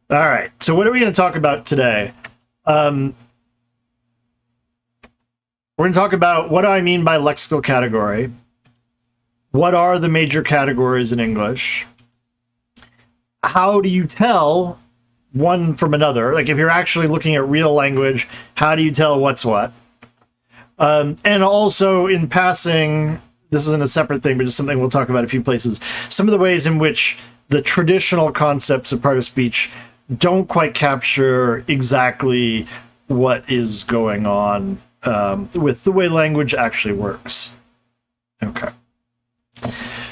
All right. So what are we going to talk about today? We're going to talk about what do I mean by lexical category? What are the major categories in English? How do you tell one from another? Like if you're actually looking at real language, how do you tell what's what? And also in passing, this isn't a separate thing, but just something we'll talk about a few places. Some of the ways in which the traditional concepts of part of speech don't quite capture exactly what is going on with the way language actually works. Okay.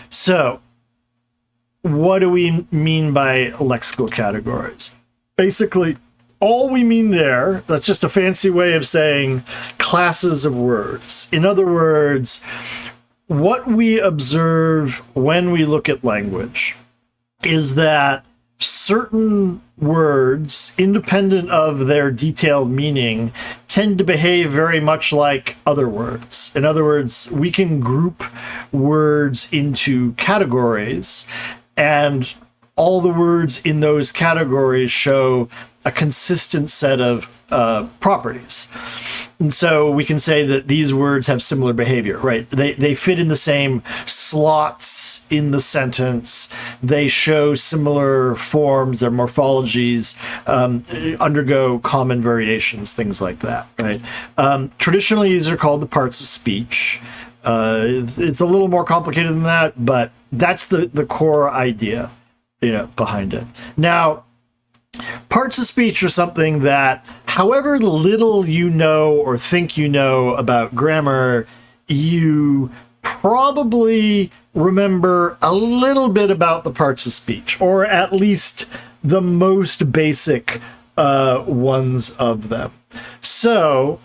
So, what do we mean by lexical categories? Basically, all we mean there, that's just a fancy way of saying classes of words. In other words, what we observe when we look at language is that certain words, independent of their detailed meaning, tend to behave very much like other words. In other words, we can group words into categories, and all the words in those categories show a consistent set of properties. And so we can say that these words have similar behavior, right? They fit in the same slots in the sentence. They show similar forms. Their morphologies undergo common variations, things like that, right? Traditionally, these are called the parts of speech. It's a little more complicated than that, but that's the core idea, behind it. Now, parts of speech are something that, however little you know or think you know about grammar, you probably remember a little bit about the parts of speech, or at least the most basic ones of them. So,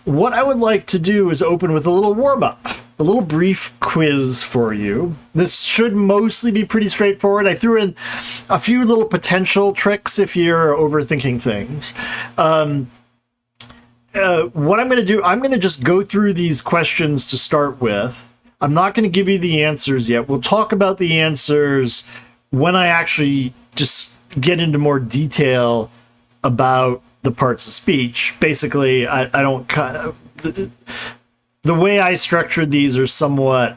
what I would like to do is open with a little warm-up, a little brief quiz for you. This should mostly be pretty straightforward. I threw in a few little potential tricks if you're overthinking things. What I'm going to do, I'm going to just go through these questions to start with. I'm not going to give you the answers yet. We'll talk about the answers when I actually just get into more detail about the parts of speech. Basically, I don't the way I structured these are somewhat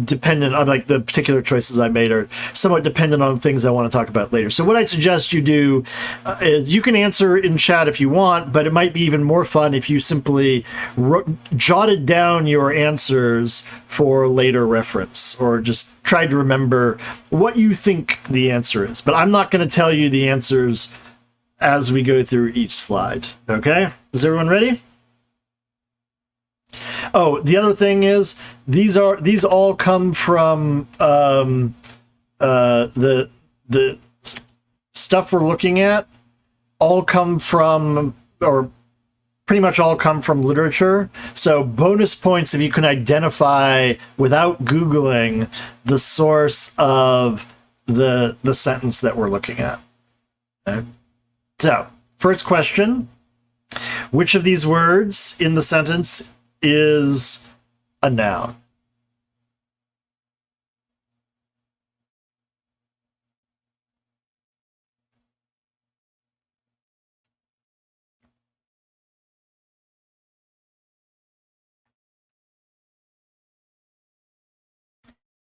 dependent on, like, the particular choices I made are somewhat dependent on things I want to talk about later. So what I'd suggest you do is you can answer in chat if you want, but it might be even more fun if you simply jotted down your answers for later reference, or just tried to remember what you think the answer is. But I'm not going to tell you the answers as we go through each slide. Okay? Is everyone ready? Oh, the other thing is these all come from the stuff we're looking at. All come from, or pretty much all come from literature. So bonus points if you can identify without Googling the source of the sentence that we're looking at. Okay. So, first question: which of these words in the sentence is a noun?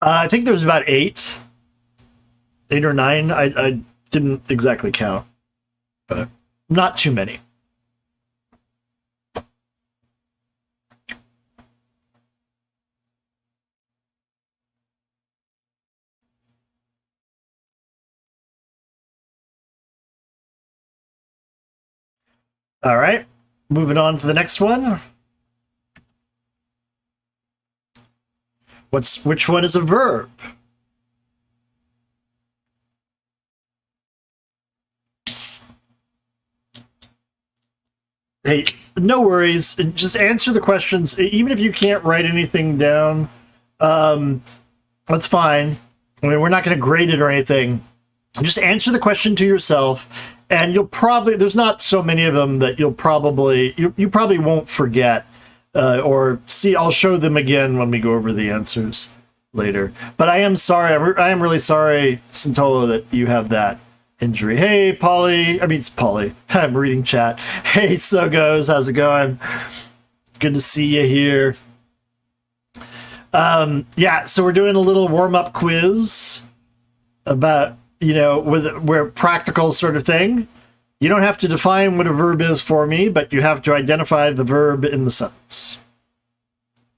I think there was about eight or nine. I didn't exactly count, but not too many. All right, moving on to the next one. Which one is a verb? Hey, no worries. Just answer the questions. Even if you can't write anything down, that's fine. I mean, we're not going to grade it or anything. Just answer the question to yourself, and you'll probably, there's not so many of them that you probably won't forget, or see. I'll show them again when we go over the answers later. But I am sorry. I am really sorry, Santolo, that you have that injury. Hey, Polly. I mean, it's Polly. I'm reading chat. Hey, So Goes. How's it going? Good to see you here. Yeah, so we're doing a little warm-up quiz about, where practical sort of thing. You don't have to define what a verb is for me, but you have to identify the verb in the sentence.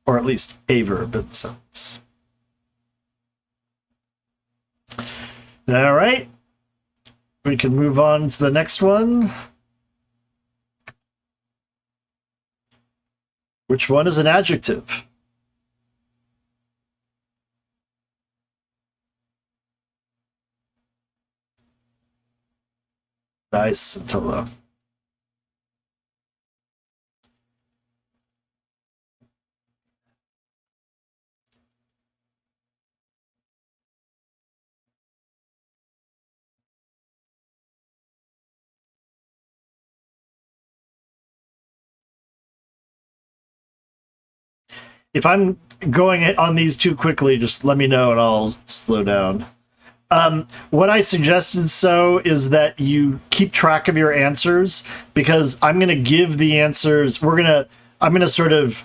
Or at least a verb in the sentence. All right. We can move on to the next one. Which one is an adjective? Nice, Tolo. If I'm going on these too quickly, just let me know and I'll slow down. What I suggested is that you keep track of your answers, because I'm going to give the answers. I'm going to sort of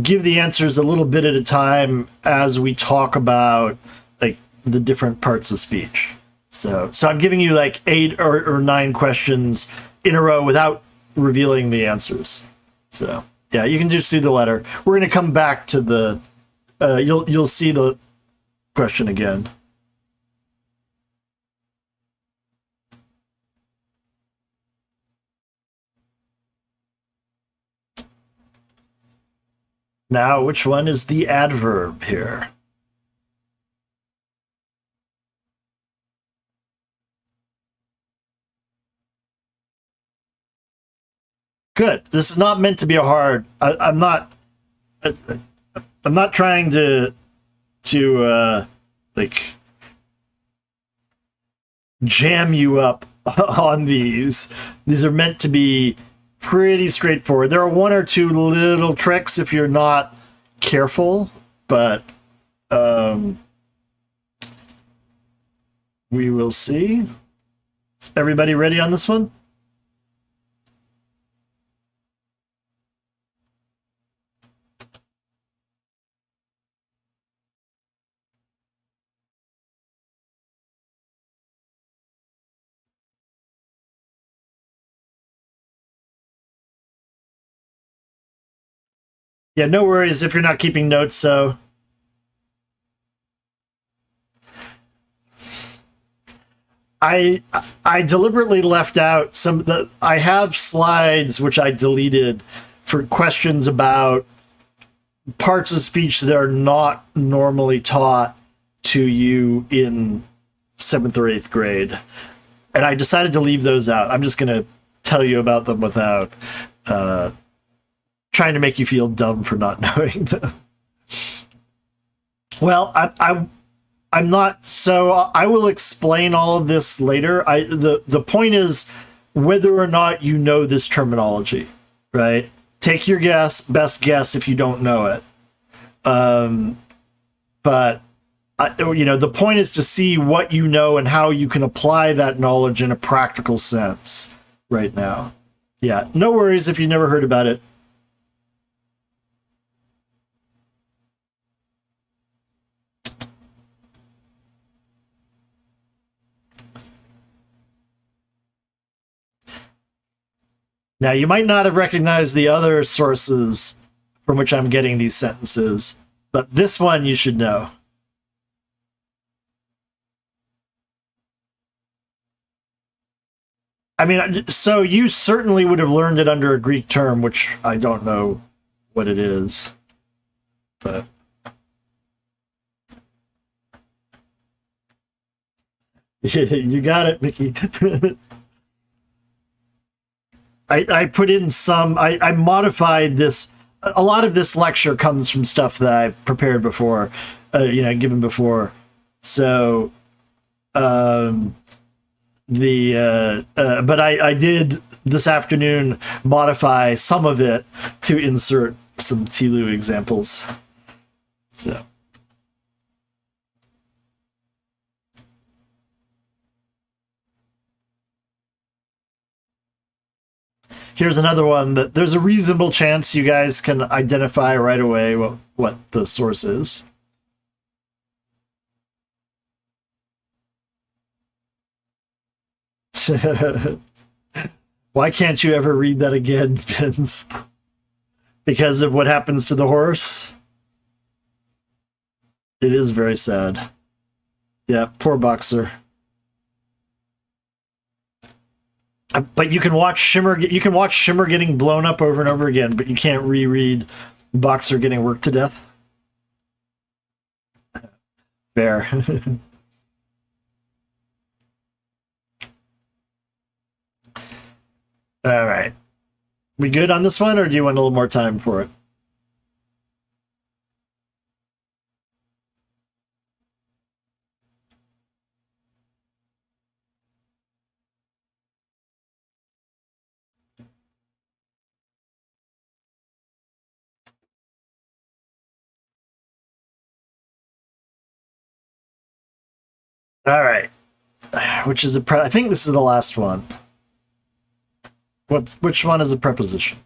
give the answers a little bit at a time as we talk about like the different parts of speech. So I'm giving you like 8 or 9 questions in a row without revealing the answers. So yeah, you can just do the letter. We're going to come back to the. You'll see the question again. Now, which one is the adverb here? Good. This is not meant to be a hard. I'm not trying to like jam you up on these. These are meant to be pretty straightforward. There are 1 or 2 little tricks if you're not careful, but we will see. Is everybody ready on this one? Yeah, no worries if you're not keeping notes, so. I deliberately left out I have slides which I deleted for questions about parts of speech that are not normally taught to you in 7th or 8th grade. And I decided to leave those out. I'm just going to tell you about them without trying to make you feel dumb for not knowing them. Well, I'm not, so I will explain all of this later. The point is whether or not you know this terminology, right? Take your best guess if you don't know it. But the point is to see what you know and how you can apply that knowledge in a practical sense right now. Yeah, no worries if you never heard about it. Now, you might not have recognized the other sources from which I'm getting these sentences, but this one you should know. I mean, so you certainly would have learned it under a Greek term, which I don't know what it is, but. You got it, Mickey. I put in I modified this. A lot of this lecture comes from stuff that I've prepared before, given before. So, but I did this afternoon modify some of it to insert some TLU examples. So. Here's another one that there's a reasonable chance you guys can identify right away what the source is. Why can't you ever read that again, Vince? Because of what happens to the horse? It is very sad. Yeah, poor Boxer. But you can watch Shimmer. You can watch Shimmer getting blown up over and over again, but you can't reread Boxer getting worked to death. Fair. All right. We good on this one, or do you want a little more time for it? All right. Which is I think this is the last one. Which one is a preposition?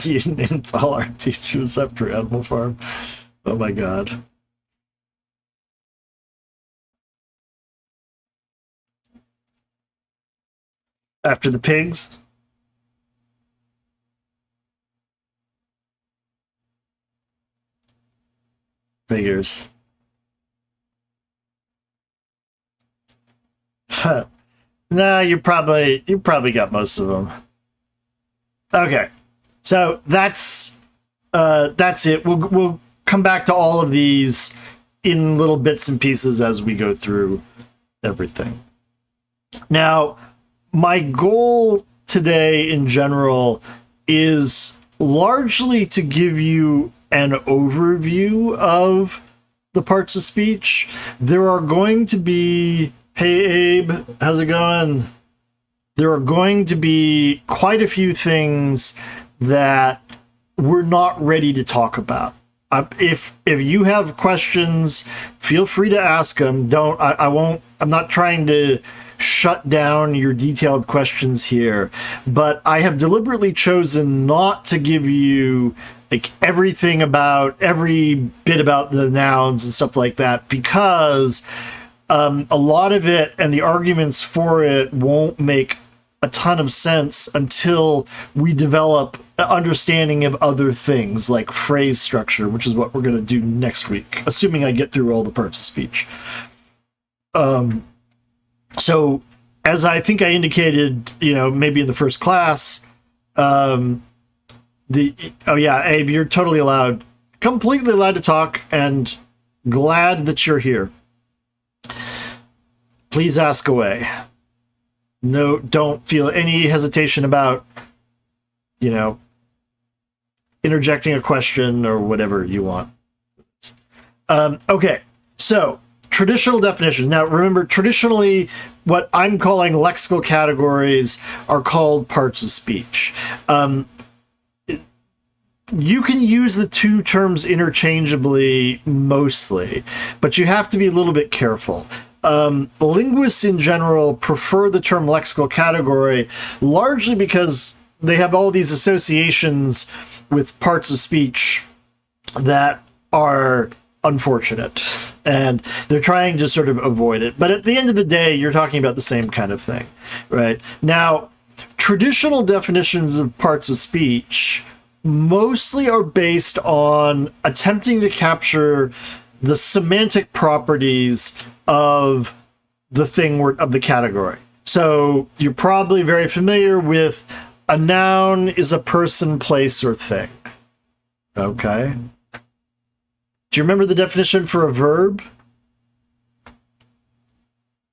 You named all our teachers after Animal Farm. Oh my god. After the pigs? Figures. Nah, you probably got most of them. Okay. So that's it. We'll come back to all of these in little bits and pieces as we go through everything. Now, my goal today in general is largely to give you an overview of the parts of speech. There are going to be, hey Abe, how's it going? There are going to be quite a few things that we're not ready to talk about. If you have questions, feel free to ask them. I'm not trying to shut down your detailed questions here, but I have deliberately chosen not to give you like every bit about the nouns and stuff like that, because a lot of it and the arguments for it won't make a ton of sense until we develop an understanding of other things like phrase structure, which is what we're going to do next week, assuming I get through all the parts of speech. So, as I think I indicated, maybe in the first class, Abe, you're totally completely allowed to talk, and glad that you're here. Please ask away. No, don't feel any hesitation about, interjecting a question or whatever you want. Okay, so traditional definitions. Now, remember, traditionally, what I'm calling lexical categories are called parts of speech. You can use the two terms interchangeably mostly, but you have to be a little bit careful. Linguists in general prefer the term lexical category largely because they have all these associations with parts of speech that are unfortunate, and they're trying to sort of avoid it. But at the end of the day, you're talking about the same kind of thing, right? Now, traditional definitions of parts of speech mostly are based on attempting to capture the semantic properties of the thing of the category. So you're probably very familiar with a noun is a person, place, or thing. Okay. Do you remember the definition for a verb?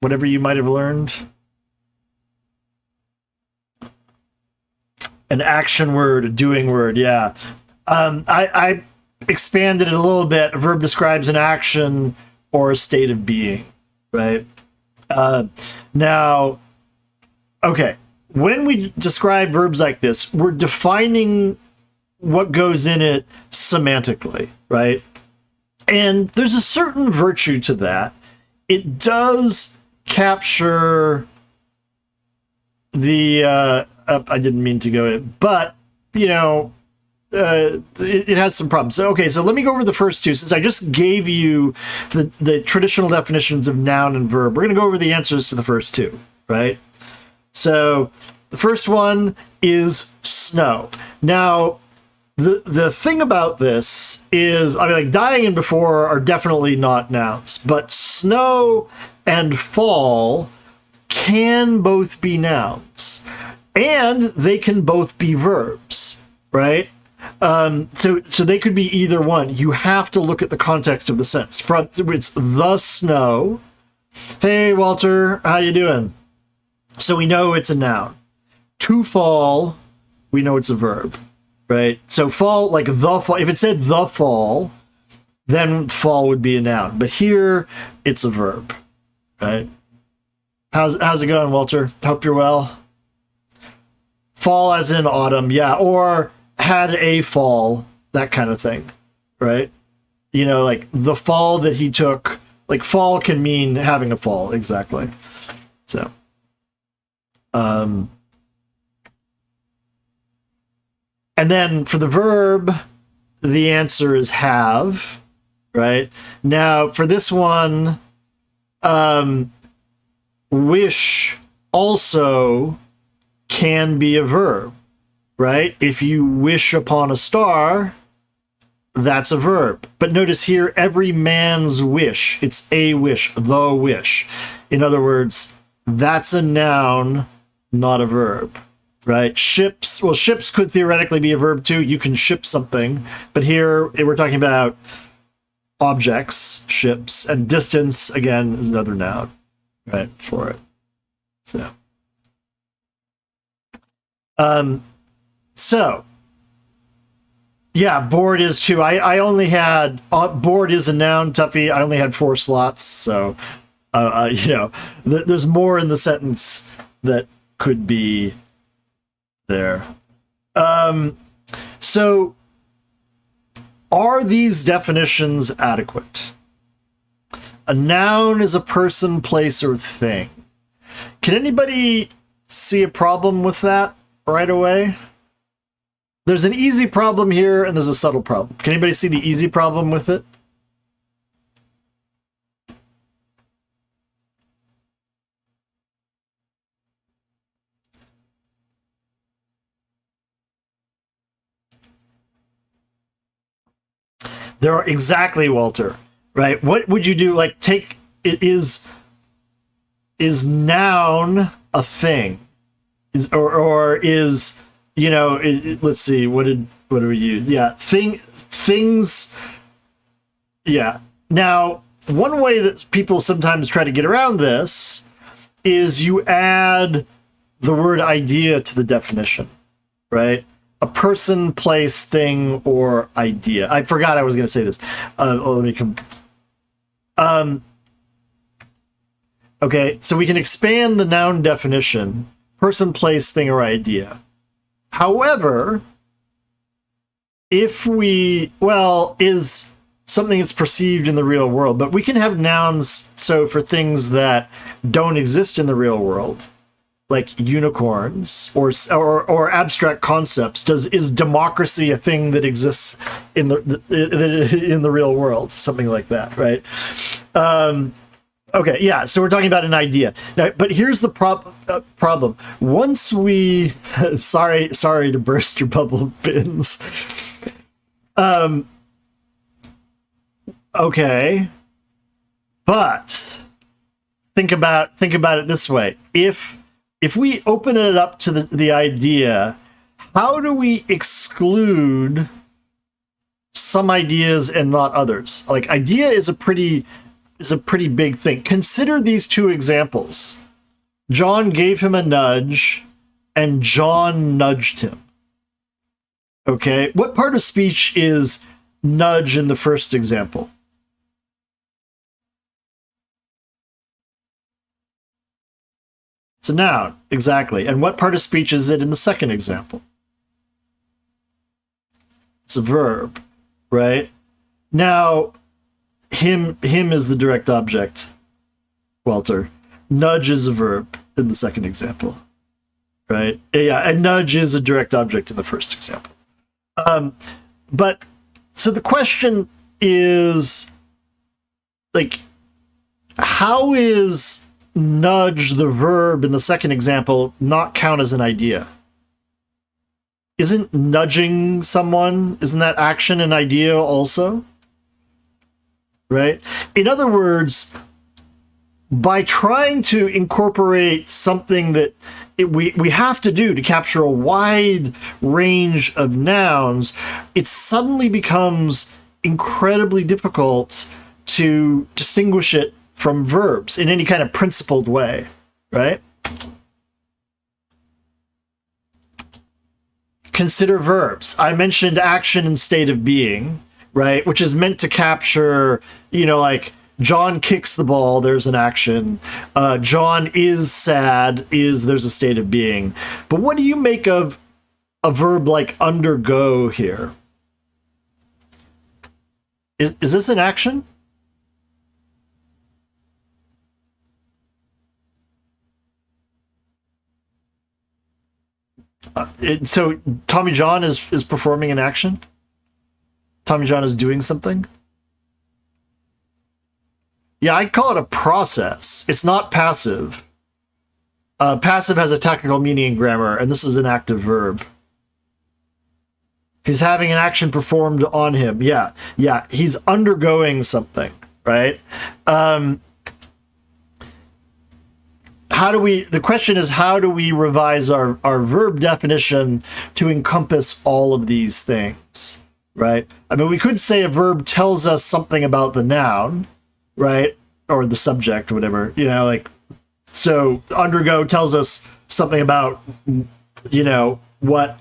Whatever you might have learned. An action word, a doing word, yeah. I expanded it a little bit. A verb describes an action or a state of being, right? Now, when we describe verbs like this, we're defining what goes in it semantically, right? And there's a certain virtue to that. It does capture the I didn't mean to go in, but you know, it has some problems. So, okay, so let me go over the first two. Since I just gave you the traditional definitions of noun and verb, we're going to go over the answers to the first two, right? So the first one is snow. Now, the thing about this is, I mean, like dying and before are definitely not nouns, but snow and fall can both be nouns, and they can both be verbs, right? So they could be either one. You have to look at the context of the sentence. It's the snow. Hey, Walter, how you doing? So we know it's a noun. To fall, we know it's a verb, right? So fall, like the fall. If it said the fall, then fall would be a noun. But here, it's a verb, right? How's it going, Walter? Hope you're well. Fall as in autumn, yeah, or had a fall, that kind of thing, right? You know, like the fall that he took, like fall can mean having a fall, exactly. So, and then for the verb, the answer is have, right? Now, for this one, wish also can be a verb, right? If you wish upon a star, that's a verb. But notice here, every man's wish, it's a wish, the wish. In other words, that's a noun, not a verb, right? Ships could theoretically be a verb too. You can ship something, but here we're talking about objects, ships, and distance, again, is another noun, right, for it. So, yeah, bored is too. I only had, bored is a noun, Tuffy. I only had 4 slots, so, you know, there's more in the sentence that could be there. So, are these definitions adequate? A noun is a person, place, or thing. Can anybody see a problem with that right away? There's an easy problem here, and there's a subtle problem. Can anybody see the easy problem with it? There are exactly, Walter, right? What would you do? Like, take it is noun a thing, or is, you know? Let's see. What do we use? Yeah, things. Yeah. Now, one way that people sometimes try to get around this is you add the word idea to the definition, right? A person, place, thing, or idea. I forgot I was going to say this. Let me come. Okay, so we can expand the noun definition: person, place, thing, or idea. However, if is something that's perceived in the real world, but we can have nouns so for things that don't exist in the real world, like unicorns or abstract concepts. Is democracy a thing that exists in the real world? Something like that, right? Okay, yeah. So we're talking about an idea now, but here's the problem. Once we, sorry to burst your bubble, Bins. Okay, but think about it this way: if we open it up to the idea, how do we exclude some ideas and not others? Like, idea is a pretty big thing. Consider these 2 examples. John gave him a nudge, and John nudged him. Okay, what part of speech is nudge in the first example? It's a noun, exactly. And what part of speech is it in the second example? It's a verb, right? Now, him is the direct object, Walter. Nudge is a verb in the second example, right? Yeah, and nudge is a direct object in the first example. But so the question is, like, how is nudge, the verb in the second example, not count as an idea? Isn't nudging someone, isn't that action an idea also? Right? In other words, by trying to incorporate something that we have to do to capture a wide range of nouns, it suddenly becomes incredibly difficult to distinguish it from verbs in any kind of principled way, right? Consider verbs. I mentioned action and state of being, right? Which is meant to capture, like John kicks the ball, there's an action. John is sad, there's a state of being. But what do you make of a verb like undergo here? Is this an action? So Tommy John is performing an action? Tommy John is doing something? Yeah, I'd call it a process. It's not passive. Passive has a technical meaning in grammar, and this is an active verb. He's having an action performed on him. Yeah, he's undergoing something, right? The question is, how do we revise our verb definition to encompass all of these things, right? I mean, we could say a verb tells us something about the noun, right? Or the subject, or whatever, so undergo tells us something about, what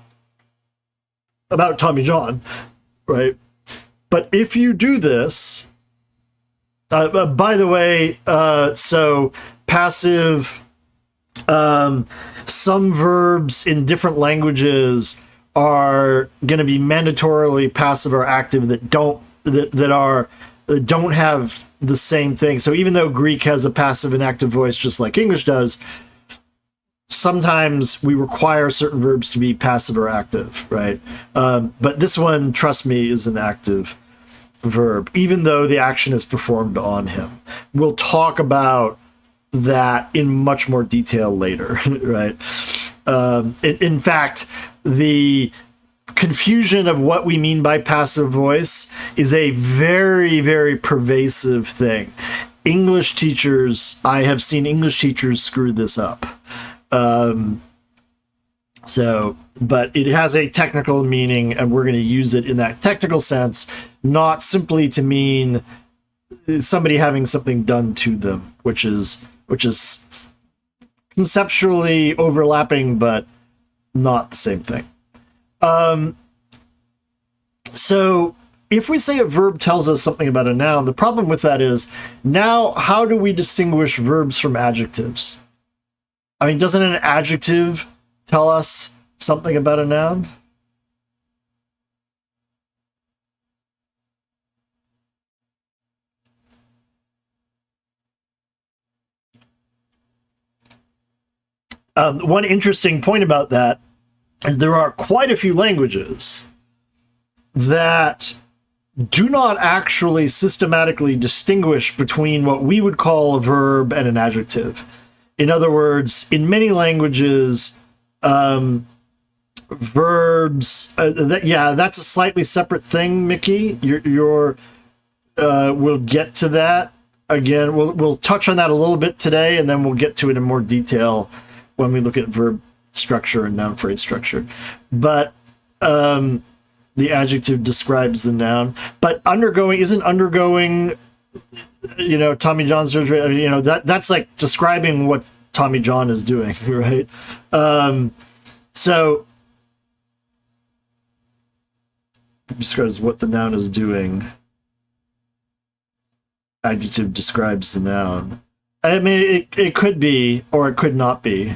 about Tommy John, right? But if you do this, by the way, so passive, some verbs in different languages are going to be mandatorily passive or active that don't have the same thing. So even though Greek has a passive and active voice just like English does, sometimes we require certain verbs to be passive or active, right? But this one, trust me, is an active verb, even though the action is performed on him. We'll talk about that in much more detail later, right? In fact, the confusion of what we mean by passive voice is a very, very pervasive thing. I have seen English teachers screw this up. But it has a technical meaning, and we're going to use it in that technical sense, not simply to mean somebody having something done to them, which is conceptually overlapping, but not the same thing. So if we say a verb tells us something about a noun, the problem with that is, now how do we distinguish verbs from adjectives? I mean, doesn't an adjective tell us something about a noun? One interesting point about that is there are quite a few languages that do not actually systematically distinguish between what we would call a verb and an adjective. In other words, in many languages, verbs, that's a slightly separate thing, Mickey. We'll get to that. Again, we'll touch on that a little bit today, and then we'll get to it in more detail when we look at verb structure and noun phrase structure. But the adjective describes the noun. But isn't undergoing, Tommy John surgery, that's like describing what Tommy John is doing, right? So it describes what the noun is doing. Adjective describes the noun. I mean, it could be, or it could not be.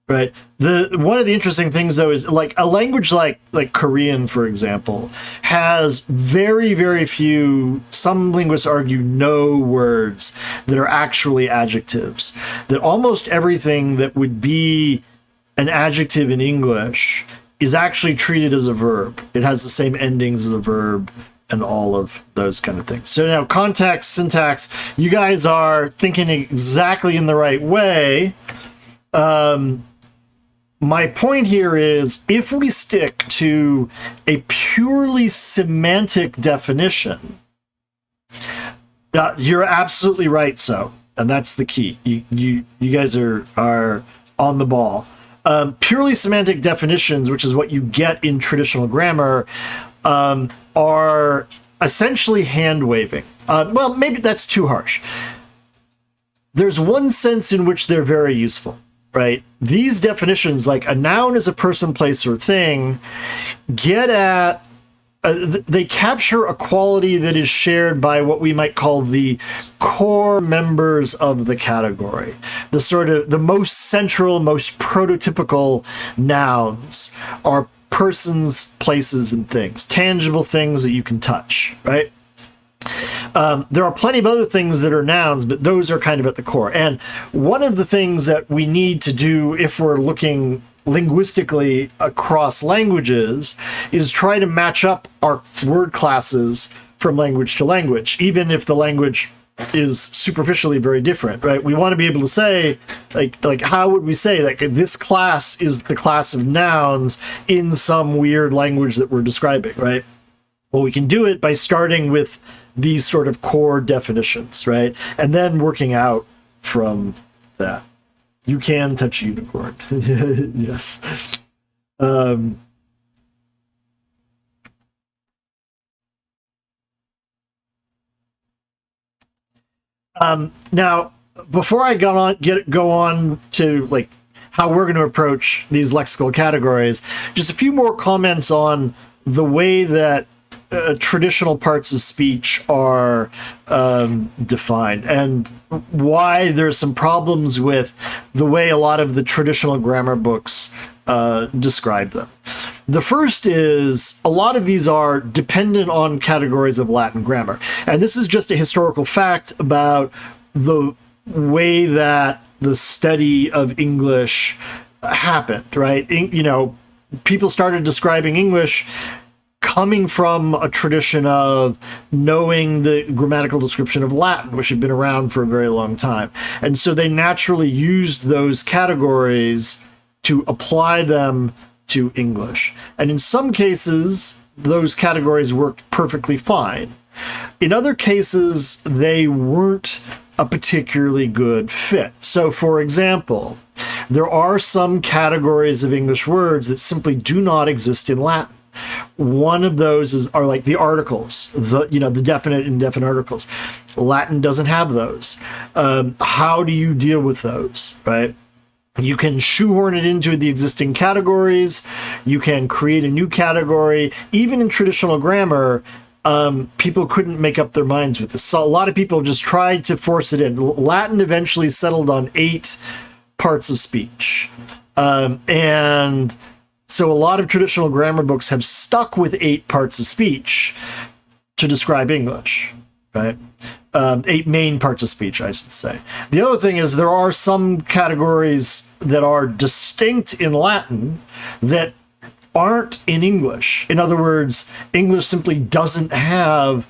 Right. One of the interesting things though is like a language like Korean, for example, has very, very few, some linguists argue no words that are actually adjectives. That almost everything that would be an adjective in English is actually treated as a verb. It has the same endings as a verb and all of those kind of things. So now context, syntax, you guys are thinking exactly in the right way. My point here is, if we stick to a purely semantic definition, you're absolutely right. So, and that's the key. You guys are on the ball. Purely semantic definitions, which is what you get in traditional grammar, are essentially hand waving. Well, maybe that's too harsh. There's one sense in which they're very useful. Right? These definitions, like a noun is a person, place, or thing, get at, they capture a quality that is shared by what we might call the core members of the category. The sort of, the most central, most prototypical nouns are persons, places, and things. Tangible things that you can touch, right? There are plenty of other things that are nouns, but those are kind of at the core. And one of the things that we need to do if we're looking linguistically across languages is try to match up our word classes from language to language, even if the language is superficially very different, right? We want to be able to say, like how would we say that this class is the class of nouns in some weird language that we're describing, right? Well, we can do it by starting with these sort of core definitions, right? And then working out from that. You can touch a unicorn. Yes. Now, before I go on to like how we're going to approach these lexical categories, just a few more comments on the way that traditional parts of speech are defined and why there's some problems with the way a lot of the traditional grammar books describe them. The first is a lot of these are dependent on categories of Latin grammar. And this is just a historical fact about the way that the study of English happened, right? You know, people started describing English coming from a tradition of knowing the grammatical description of Latin, which had been around for a very long time. And so they naturally used those categories to apply them to English. And in some cases, those categories worked perfectly fine. In other cases, they weren't a particularly good fit. So, for example, there are some categories of English words that simply do not exist in Latin. One of those are like the articles, the definite and indefinite articles. Latin doesn't have those. How do you deal with those, right? You can shoehorn it into the existing categories. You can create a new category. Even in traditional grammar, people couldn't make up their minds with this. So a lot of people just tried to force it in. Latin eventually settled on 8 parts of speech. And so a lot of traditional grammar books have stuck with 8 parts of speech to describe English, right? 8 main parts of speech, I should say. The other thing is there are some categories that are distinct in Latin that aren't in English. In other words, English simply doesn't have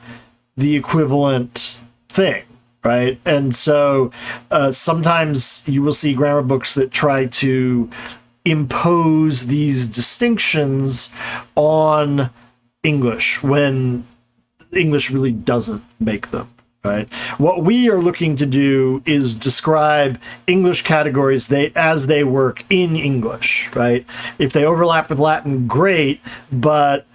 the equivalent thing, right? And so sometimes you will see grammar books that try to impose these distinctions on English when English really doesn't make them, right? What we are looking to do is describe English categories as they work in English, right? If they overlap with Latin, great, but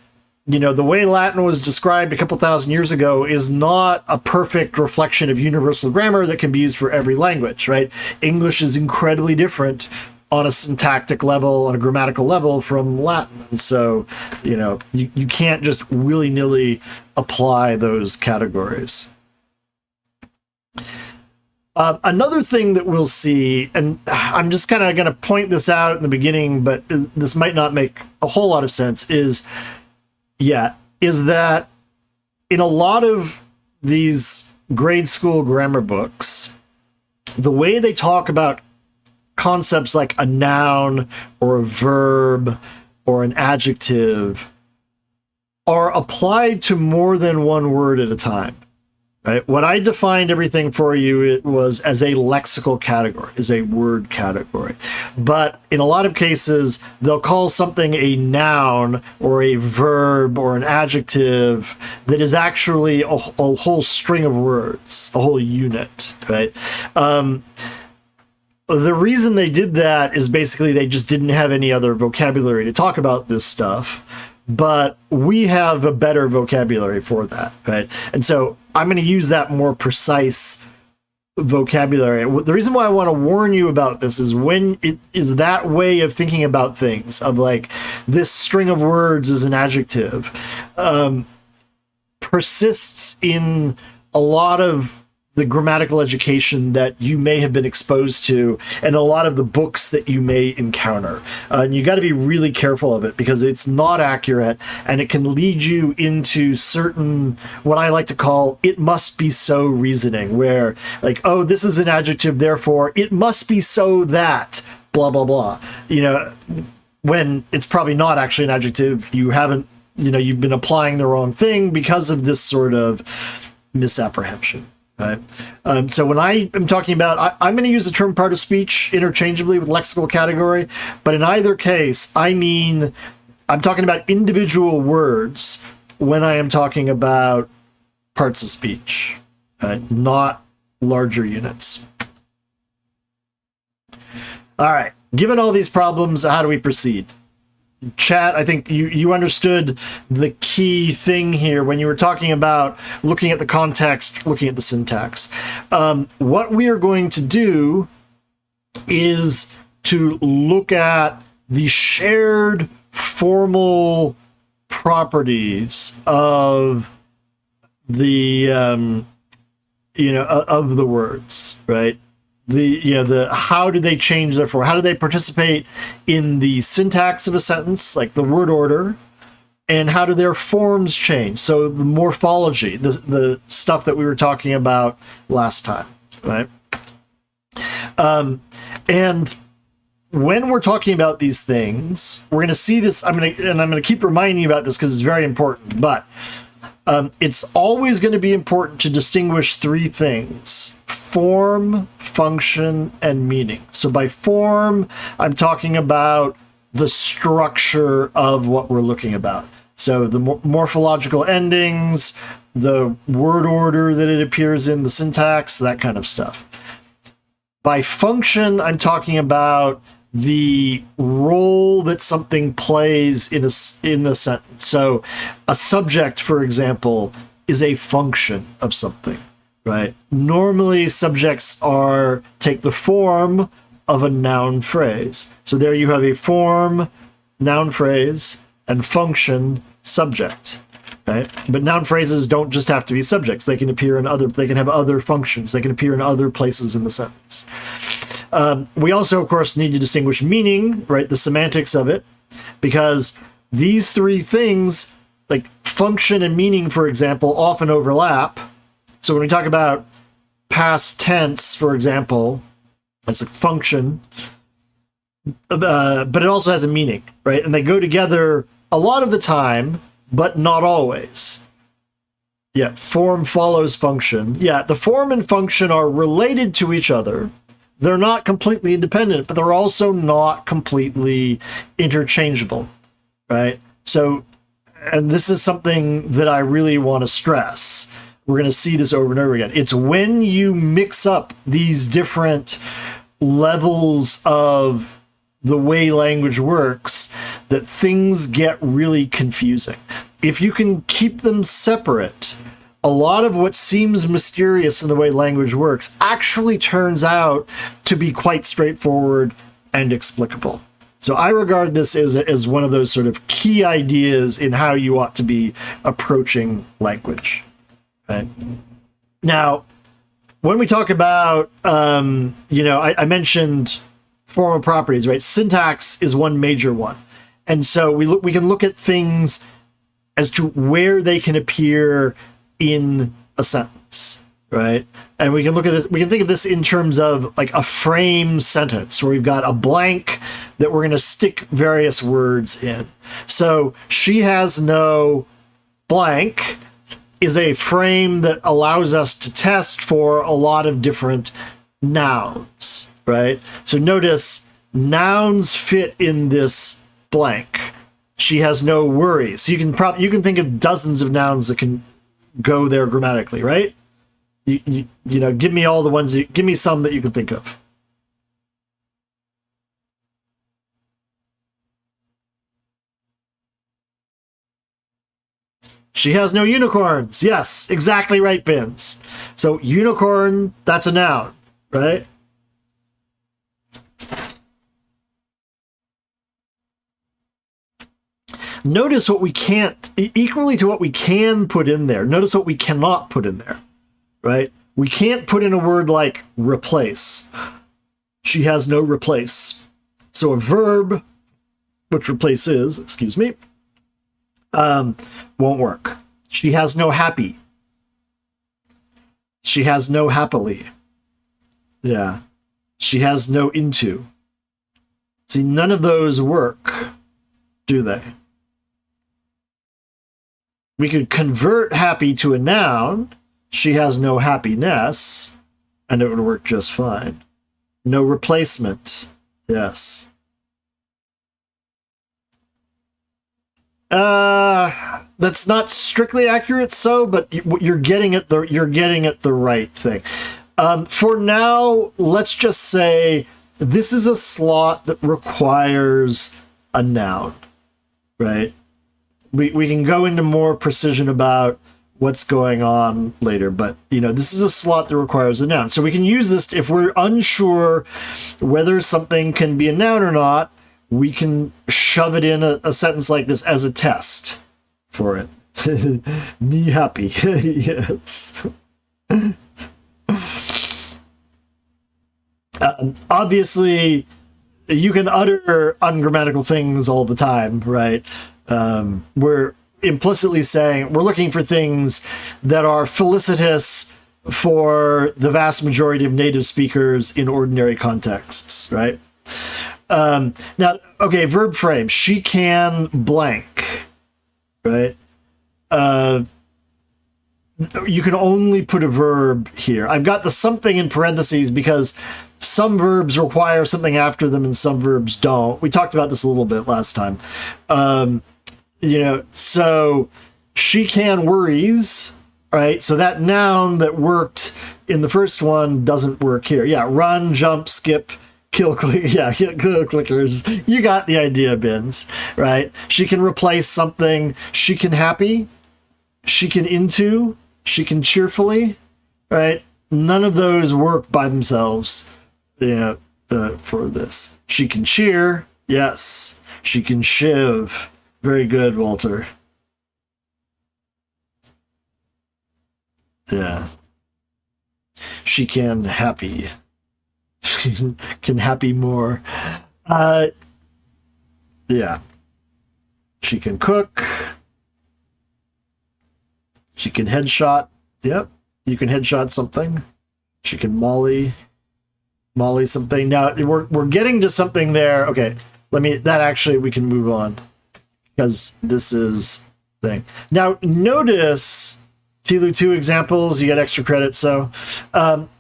the way Latin was described a couple thousand years ago is not a perfect reflection of universal grammar that can be used for every language, right? English is incredibly different on a syntactic level, on a grammatical level from Latin. And so, you can't just willy-nilly apply those categories. Another thing that we'll see, and I'm just kind of going to point this out in the beginning, but this might not make a whole lot of sense, is that in a lot of these grade school grammar books, the way they talk about concepts like a noun or a verb or an adjective are applied to more than one word at a time. Right? What I defined everything for you, it was as a lexical category, as a word category. But in a lot of cases, they'll call something a noun or a verb or an adjective that is actually a whole string of words, a whole unit, right? The reason they did that is basically they just didn't have any other vocabulary to talk about this stuff. But we have a better vocabulary for that, right? And so I'm going to use that more precise vocabulary. The reason why I want to warn you about this is when it is that way of thinking about things, of like this string of words is an adjective, persists in a lot of the grammatical education that you may have been exposed to and a lot of the books that you may encounter. And you got to be really careful of it because it's not accurate and it can lead you into certain, what I like to call, it must be so reasoning, where like, oh, this is an adjective, therefore it must be so that blah, blah, blah. You know, when it's probably not actually an adjective, you haven't, you know, you've been applying the wrong thing because of this sort of misapprehension. Right. So when I am talking about, I'm going to use the term part of speech interchangeably with lexical category, but in either case, I'm talking about individual words when I am talking about parts of speech, right? Not larger units. All right. Given all these problems, how do we proceed? Chat, I think you understood the key thing here when you were talking about looking at the context, looking at the syntax. What we are going to do is to look at the shared formal properties of the of the words, right? How do they change their form? How do they participate in the syntax of a sentence, like the word order, and how do their forms change? So the morphology, the stuff that we were talking about last time, right? And when we're talking about these things, we're going to see this. I'm going to keep reminding you about this because it's very important. But it's always going to be important to distinguish three things: form, function, and meaning. So by form, I'm talking about the structure of what we're looking about. So the morphological endings, the word order that it appears in, the syntax, that kind of stuff. By function, I'm talking about the role that something plays in a sentence. So a subject, for example, is a function of something, right? Normally subjects take the form of a noun phrase. So there you have a form, noun phrase, and function, subject, right? But noun phrases don't just have to be subjects. They can have other functions. They can appear in other places in the sentence. We also, of course, need to distinguish meaning, right? The semantics of it, because these three things, like function and meaning, for example, often overlap. So when we talk about past tense, for example, it's a function, but it also has a meaning, right? And they go together a lot of the time, but not always. Yeah, form follows function. Yeah, the form and function are related to each other. They're not completely independent, but they're also not completely interchangeable, right? So, and this is something that I really want to stress. We're going to see this over and over again. It's when you mix up these different levels of the way language works that things get really confusing. If you can keep them separate, a lot of what seems mysterious in the way language works actually turns out to be quite straightforward and explicable. So I regard this as one of those sort of key ideas in how you ought to be approaching language. Right? Now, when we talk about, I mentioned formal properties, right? Syntax is one major one. And so we can look at things as to where they can appear in a sentence, right? And we can look at this, we can think of this in terms of like a frame sentence where we've got a blank that we're going to stick various words in. So she has no blank is a frame that allows us to test for a lot of different nouns, right? So notice nouns fit in this blank. She has no worries. So you can think of dozens of nouns that can go there grammatically, right? You know, give me all the ones. Give me some that you can think of. She has no unicorns. Yes, exactly right, Bins. So unicorn, that's a noun, right? Notice what we can't, equally to what we can put in there, notice what we cannot put in there, right? We can't put in a word like replace. She has no replace. So a verb, which replace is, excuse me, won't work. She has no happy. She has no happily. Yeah. She has no into. See, none of those work, do they? We could convert happy to a noun. She has no happiness, and it would work just fine. No replacement. Yes. That's not strictly accurate, but you're getting at the right thing. For now, let's just say this is a slot that requires a noun, right? We can go into more precision about what's going on later, but this is a slot that requires a noun. So we can use this if we're unsure whether something can be a noun or not. We can shove it in a sentence like this as a test for it. Me happy. Yes. Obviously, you can utter ungrammatical things all the time, right? We're implicitly saying we're looking for things that are felicitous for the vast majority of native speakers in ordinary contexts, right? Now, okay, verb frame. She can blank, right? You can only put a verb here. I've got the something in parentheses because some verbs require something after them and some verbs don't. We talked about this a little bit last time. So she can worries, right? So that noun that worked in the first one doesn't work here. Yeah, run, jump, skip, kill clickers. You got the idea, Bins, right? She can replace something. She can happy. She can into. She can cheerfully, right? None of those work by themselves, for this. She can cheer. Yes. She can shiv. Very good, Walter. Yeah. She can happy. Can happy more. Yeah. She can cook. She can headshot. Yep. You can headshot something. She can molly something. Now we're getting to something there. Okay. We can move on because this is thing. Now notice Tilu 2 examples, you get extra credit. So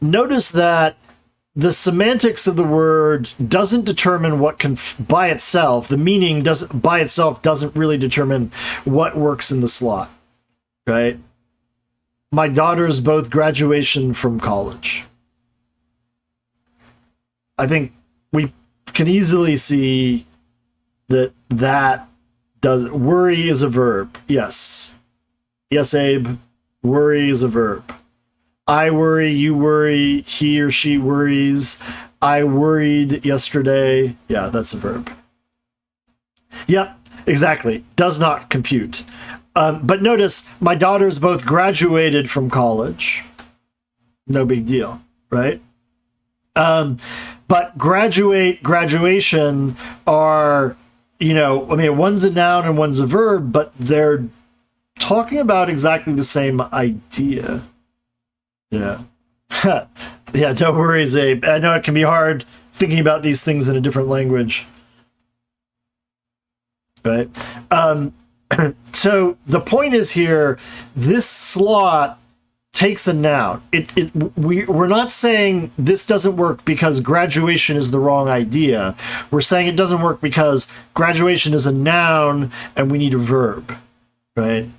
notice that the semantics of the word doesn't determine what can by itself. The meaning doesn't really determine what works in the slot, right? My daughter's both graduation from college. I think we can easily see that does worry is a verb. Yes. Yes, Abe. Worry is a verb. I worry, you worry, he or she worries. I worried yesterday. Yeah, that's a verb. Yep, exactly. Does not compute. But notice, my daughters both graduated from college. no big deal, right? But graduation are, one's a noun and one's a verb, but they're talking about exactly the same idea. Yeah. Yeah, no worries, Abe. I know it can be hard thinking about these things in a different language. Right? So the point is here, this slot takes a noun. We're not saying this doesn't work because graduation is the wrong idea. We're saying it doesn't work because graduation is a noun and we need a verb, right?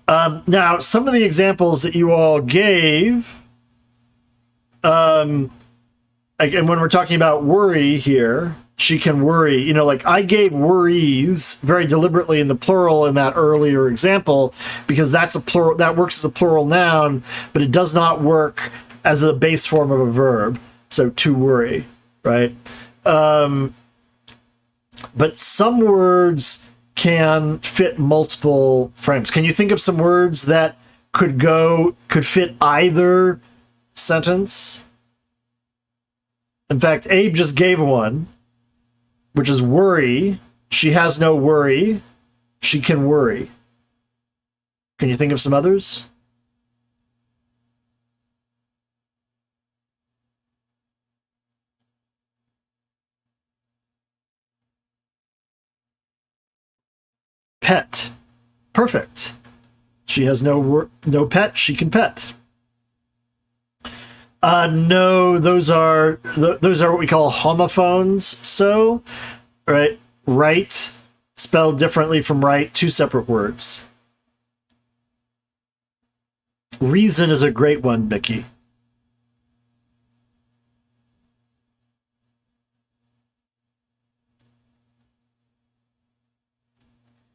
Now, some of the examples that you all gave, and when we're talking about worry here, she can worry. Like I gave worries very deliberately in the plural in that earlier example because that's a plural, that works as a plural noun, but it does not work as a base form of a verb. So to worry, right? But some words can fit multiple frames. Can you think of some words that could fit either sentence? In fact, Abe just gave one, which is worry. She has no worry. She can worry. Can you think of some others? Pet. Perfect. She has no pet. She can pet. No, those are what we call homophones. So, right, right, spelled differently from right, two separate words. Reason is a great one, Mickey.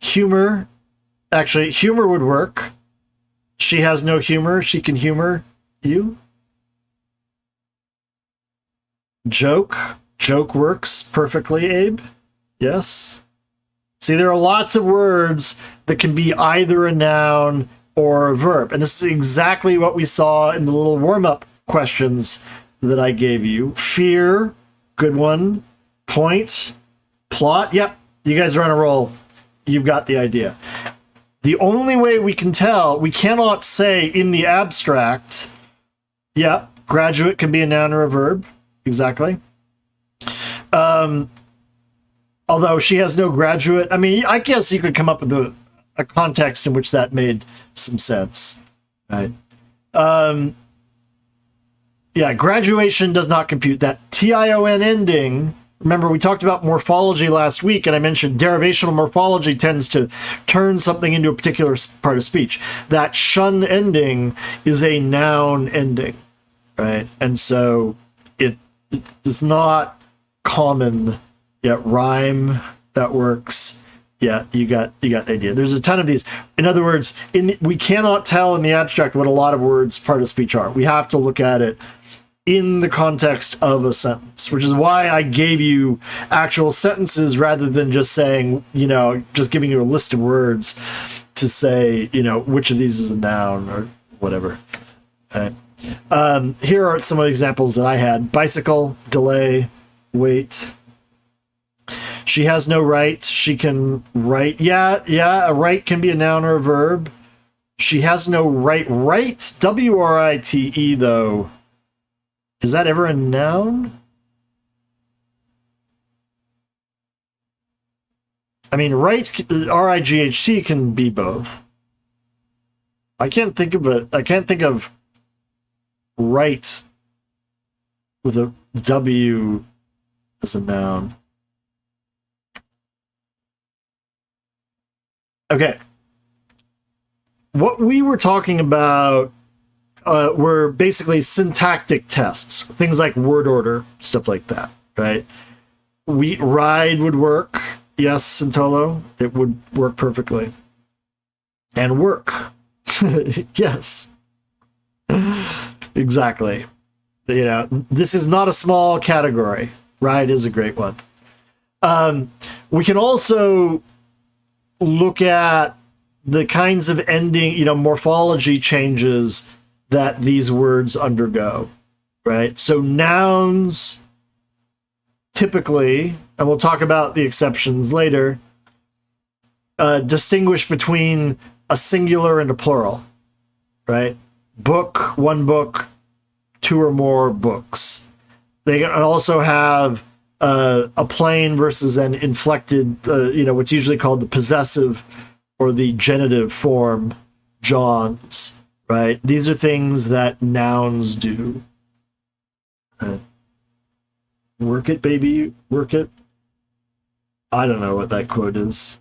Humor. Actually, humor would work. She has no humor. She can humor you. Joke. Joke works perfectly, Abe. Yes. See, there are lots of words that can be either a noun or a verb. And this is exactly what we saw in the little warm-up questions that I gave you. Fear, good one. Point, plot. Yep, you guys are on a roll. You've got the idea. The only way we can tell, we cannot say in the abstract, yeah, graduate can be a noun or a verb. Exactly. Although she has no graduate, I mean, I guess you could come up with a context in which that made some sense, right? Yeah, graduation does not compute. That tion ending, remember we talked about morphology last week, and I mentioned derivational morphology tends to turn something into a particular part of speech. That shun ending is a noun ending, right? And so it is not common, yet rhyme, that works. Yeah, you got the idea. There's a ton of these. In other words, we cannot tell in the abstract what a lot of words part of speech are. We have to look at it in the context of a sentence, which is why I gave you actual sentences rather than just saying, just giving you a list of words to say, which of these is a noun or whatever. Okay. Here are some of the examples that I had. Bicycle, delay, wait. She has no right. She can write. Yeah, a right can be a noun or a verb. She has no right. Right, W-R-I-T-E, though. Is that ever a noun? I mean, right, R-I-G-H-T can be both. I can't think of right with a W as a noun. Okay. What we were talking about were basically syntactic tests, things like word order, stuff like that, right? Ride would work. Yes, Santolo, it would work perfectly. And work. Yes. Exactly. This is not a small category. Ride is a great one. We can also look at the kinds of ending, morphology changes that these words undergo, right? So nouns typically, and we'll talk about the exceptions later, distinguish between a singular and a plural, right? Book, one book, two or more books. They can also have a plain versus an inflected, what's usually called the possessive or the genitive form, Johns, right? These are things that nouns do. Work it, baby, work it. I don't know what that quote is.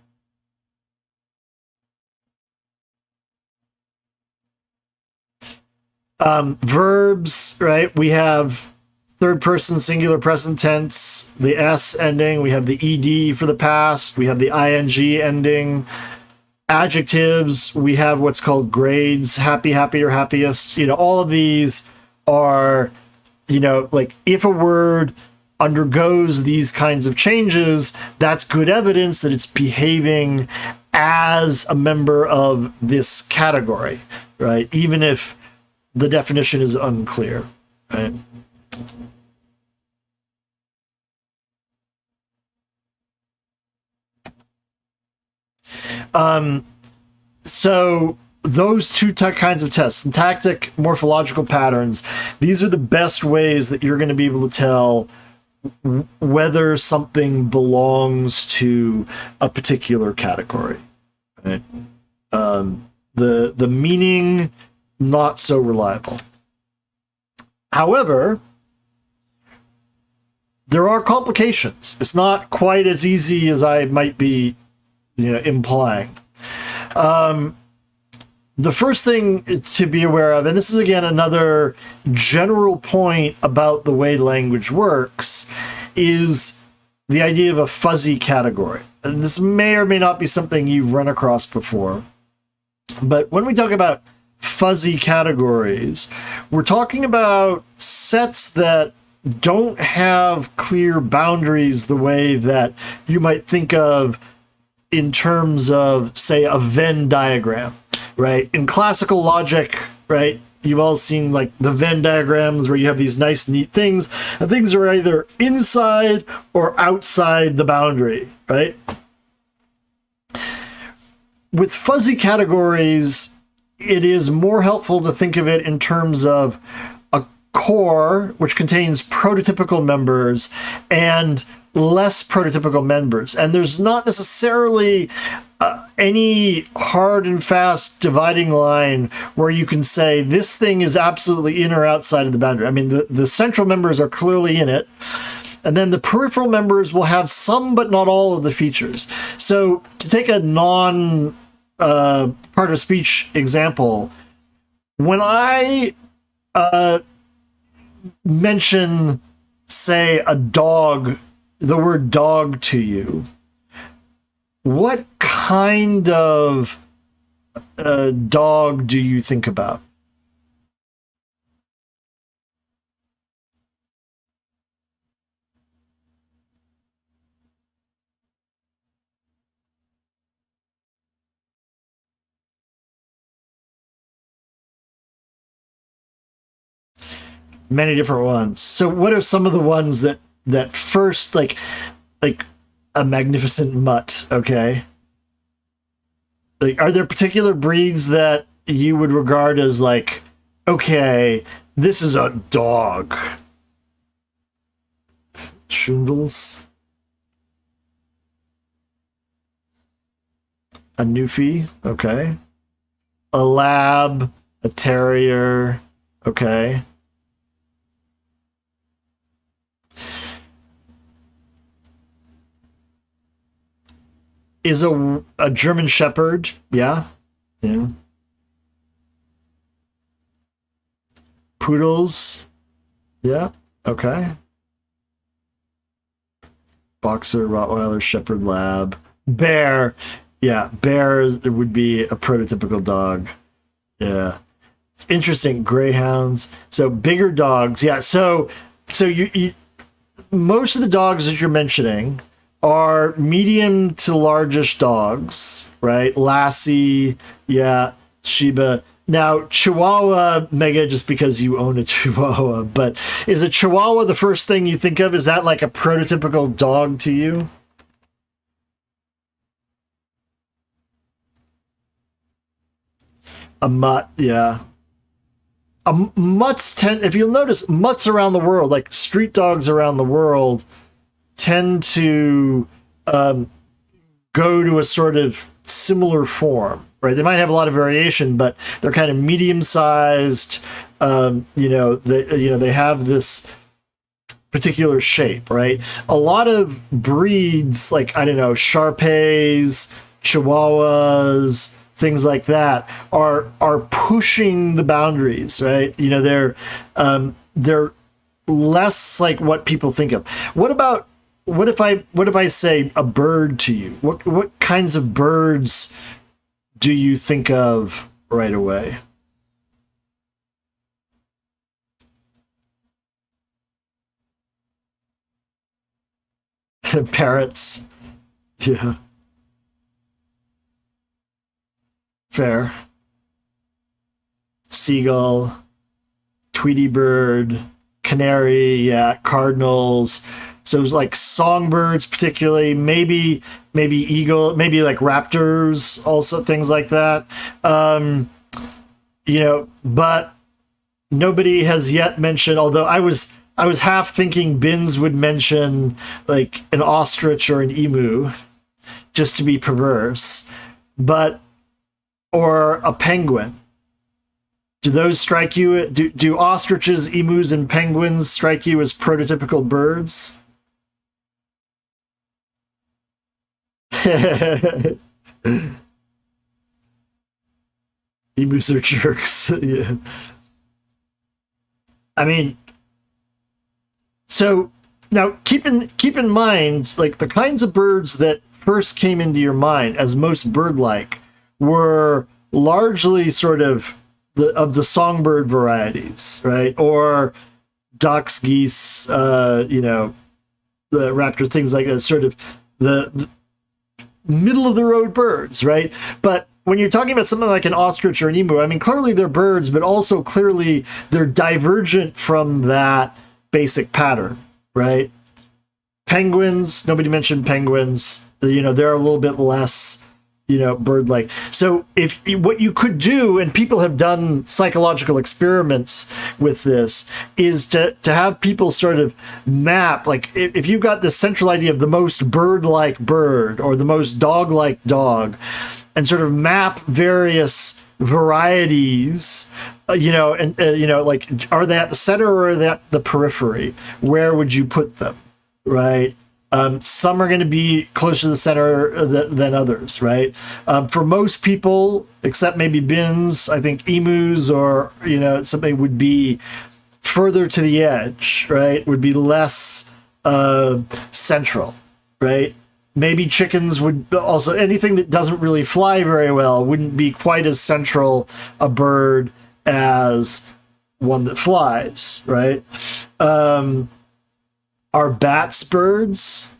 Verbs, right? We have third person singular present tense, the S ending. We have the ED for the past. We have the ING ending. Adjectives, we have what's called grades, happy, happier, happiest. All of these are, like if a word undergoes these kinds of changes, that's good evidence that it's behaving as a member of this category, right? Even if the definition is unclear, right? So those two kinds of tests, syntactic, morphological patterns, these are the best ways that you're going to be able to tell whether something belongs to a particular category. Right? The meaning, not so reliable. However, there are complications. It's not quite as easy as I might be, implying. The first thing to be aware of, and this is again another general point about the way language works, is the idea of a fuzzy category. And this may or may not be something you've run across before. But when we talk about fuzzy categories, we're talking about sets that don't have clear boundaries the way that you might think of in terms of, say, a Venn diagram, right? In classical logic, right, you've all seen like the Venn diagrams where you have these nice, neat things, and things are either inside or outside the boundary, right? With fuzzy categories, it is more helpful to think of it in terms of a core, which contains prototypical members, and less prototypical members. And there's not necessarily any hard and fast dividing line where you can say this thing is absolutely in or outside of the boundary. I mean, the central members are clearly in it. And then the peripheral members will have some, but not all of the features. So to take a non part of speech example, when I mention, say, a dog, the word dog to you, what kind of dog do you think about? Many different ones. So what are some of the ones that first, like a magnificent mutt, okay? Like, are there particular breeds that you would regard as like, okay, this is a dog? Schundels? A Newfie, okay. A lab, a terrier, okay. Is a German Shepherd, yeah. Poodles, yeah, okay. Boxer, Rottweiler, Shepherd, Lab. Bear, yeah, bear would be a prototypical dog. Yeah. It's interesting. Greyhounds. So bigger dogs, yeah. So you most of the dogs that you're mentioning are medium to largish dogs, right? Lassie, yeah, Shiba. Now, Chihuahua, Mega, just because you own a Chihuahua, but is a Chihuahua the first thing you think of? Is that like a prototypical dog to you? A mutt, yeah. Mutts tend, if you'll notice, mutts around the world, like street dogs around the world, tend to go to a sort of similar form, right? They might have a lot of variation, but they're kind of medium-sized. They have this particular shape, right? A lot of breeds, like I don't know, Shar-Peis, Chihuahuas, things like that, are pushing the boundaries, right? They're less like what people think of. What if I say a bird to you? What kinds of birds do you think of right away? Parrots. Yeah. Fair. Seagull, Tweety bird, canary, yeah, cardinals. So it was like songbirds, particularly, maybe eagle, maybe like raptors, also things like that. But nobody has yet mentioned. Although I was half thinking Bins would mention like an ostrich or an emu, just to be perverse, but or a penguin. Do those strike you? Do ostriches, emus, and penguins strike you as prototypical birds? Emus are jerks. Yeah. I mean, so now keep in mind, like the kinds of birds that first came into your mind as most bird-like were largely sort of the songbird varieties, right? Or ducks, geese, the raptor, things like that, sort of the middle of the road birds, right? But when you're talking about something like an ostrich or an emu, I mean, clearly they're birds, but also clearly they're divergent from that basic pattern, right? Penguins, nobody mentioned penguins. They're a little bit less, bird-like. So if what you could do, and people have done psychological experiments with this, is to have people sort of map, like if you've got this central idea of the most bird-like bird or the most dog-like dog, and sort of map various varieties, like are they at the center or are they at the periphery? Where would you put them, right? Some are going to be closer to the center than others, right? For most people, except maybe Bins, I think emus or something would be further to the edge, right? Would be less central, right? Maybe chickens would also, anything that doesn't really fly very well wouldn't be quite as central a bird as one that flies, right? Are bats birds?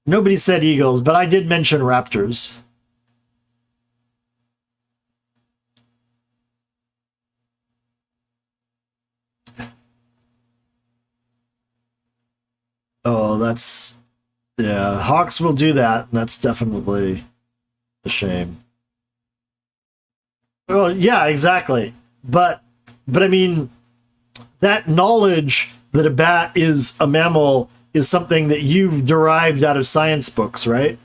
Nobody said eagles, but I did mention raptors. Oh, yeah, hawks will do that. That's definitely a shame. Well, yeah, exactly. But I mean, that knowledge that a bat is a mammal is something that you've derived out of science books, right?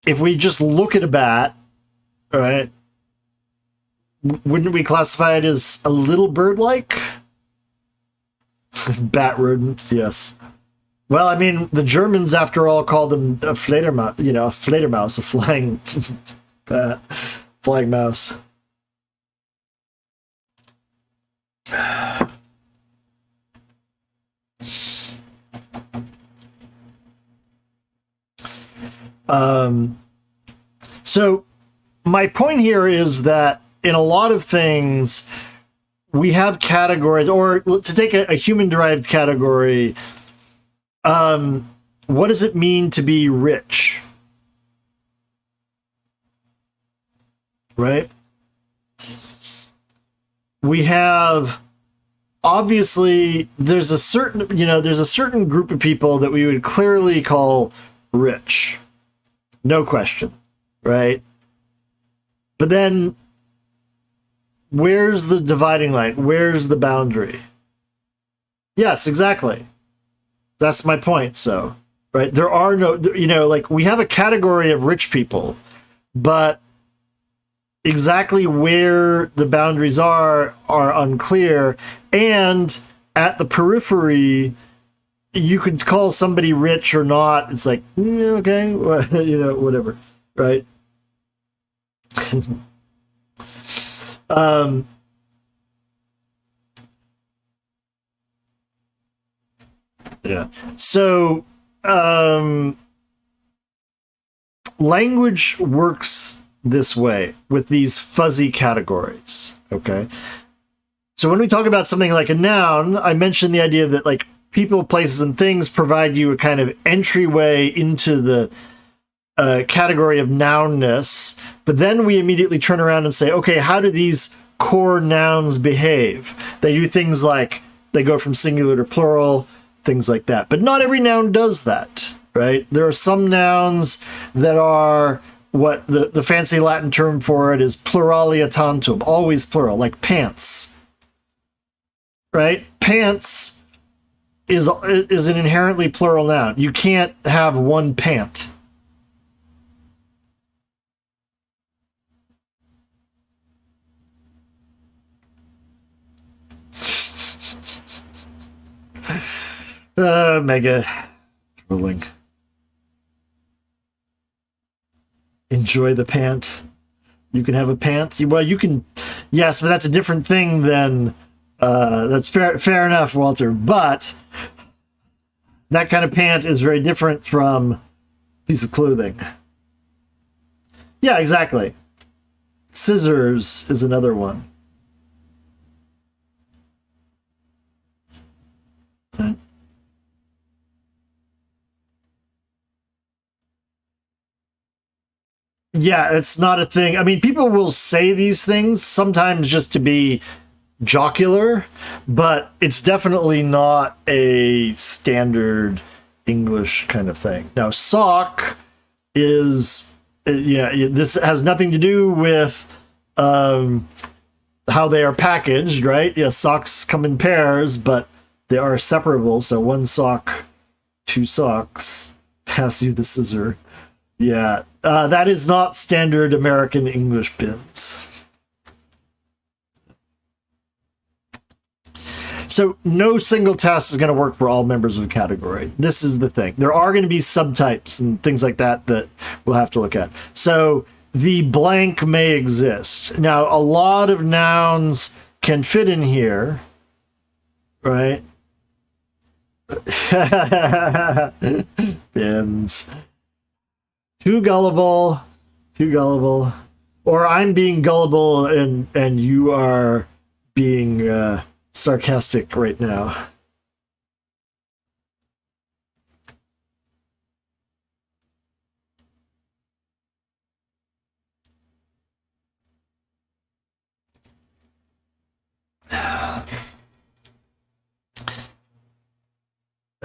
If we just look at a bat, right, wouldn't we classify it as a little bird-like? Bat rodent, yes. Well, I mean, the Germans, after all, called them a Fledermaus, a Fledermaus, a flying bat, flying mouse. Um, so my point here is that in a lot of things, we have categories, or to take a human-derived category, what does it mean to be rich? Right? We have, obviously, there's a certain group of people that we would clearly call rich. No question. Right? But then, where's the dividing line? Where's the boundary? Yes, exactly. That's my point. So, right, there are no, like, we have a category of rich people, but exactly where the boundaries are unclear. And at the periphery, you could call somebody rich or not. It's like, okay, whatever, right? Yeah. So, language works this way with these fuzzy categories. Okay. So when we talk about something like a noun, I mentioned the idea that like people, places, and things provide you a kind of entryway into the category of nounness. But then we immediately turn around and say, okay, how do these core nouns behave? They do things like they go from singular to plural, things like that. But not every noun does that, right? There are some nouns that are what the fancy Latin term for it is pluralia tantum, always plural, like pants, right? Pants is an inherently plural noun. You can't have one pant. Mega trolling. Enjoy the pant. You can have a pant. Well, you can. Yes, but that's a different thing than. That's fair enough, Walter. But that kind of pant is very different from a piece of clothing. Yeah, exactly. Scissors is another one. Right. Yeah, it's not a thing. I mean, people will say these things sometimes just to be jocular, but it's definitely not a standard English kind of thing. Now, sock is, this has nothing to do with how they are packaged, right? Yeah, socks come in pairs, but they are separable. So one sock, two socks, pass you the scissor. Yeah, that is not standard American English bins. So no single test is going to work for all members of a category. This is the thing. There are going to be subtypes and things like that that we'll have to look at. So the blank may exist. Now, a lot of nouns can fit in here, right? Bins. Too gullible. Or I'm being gullible and you are being sarcastic right now.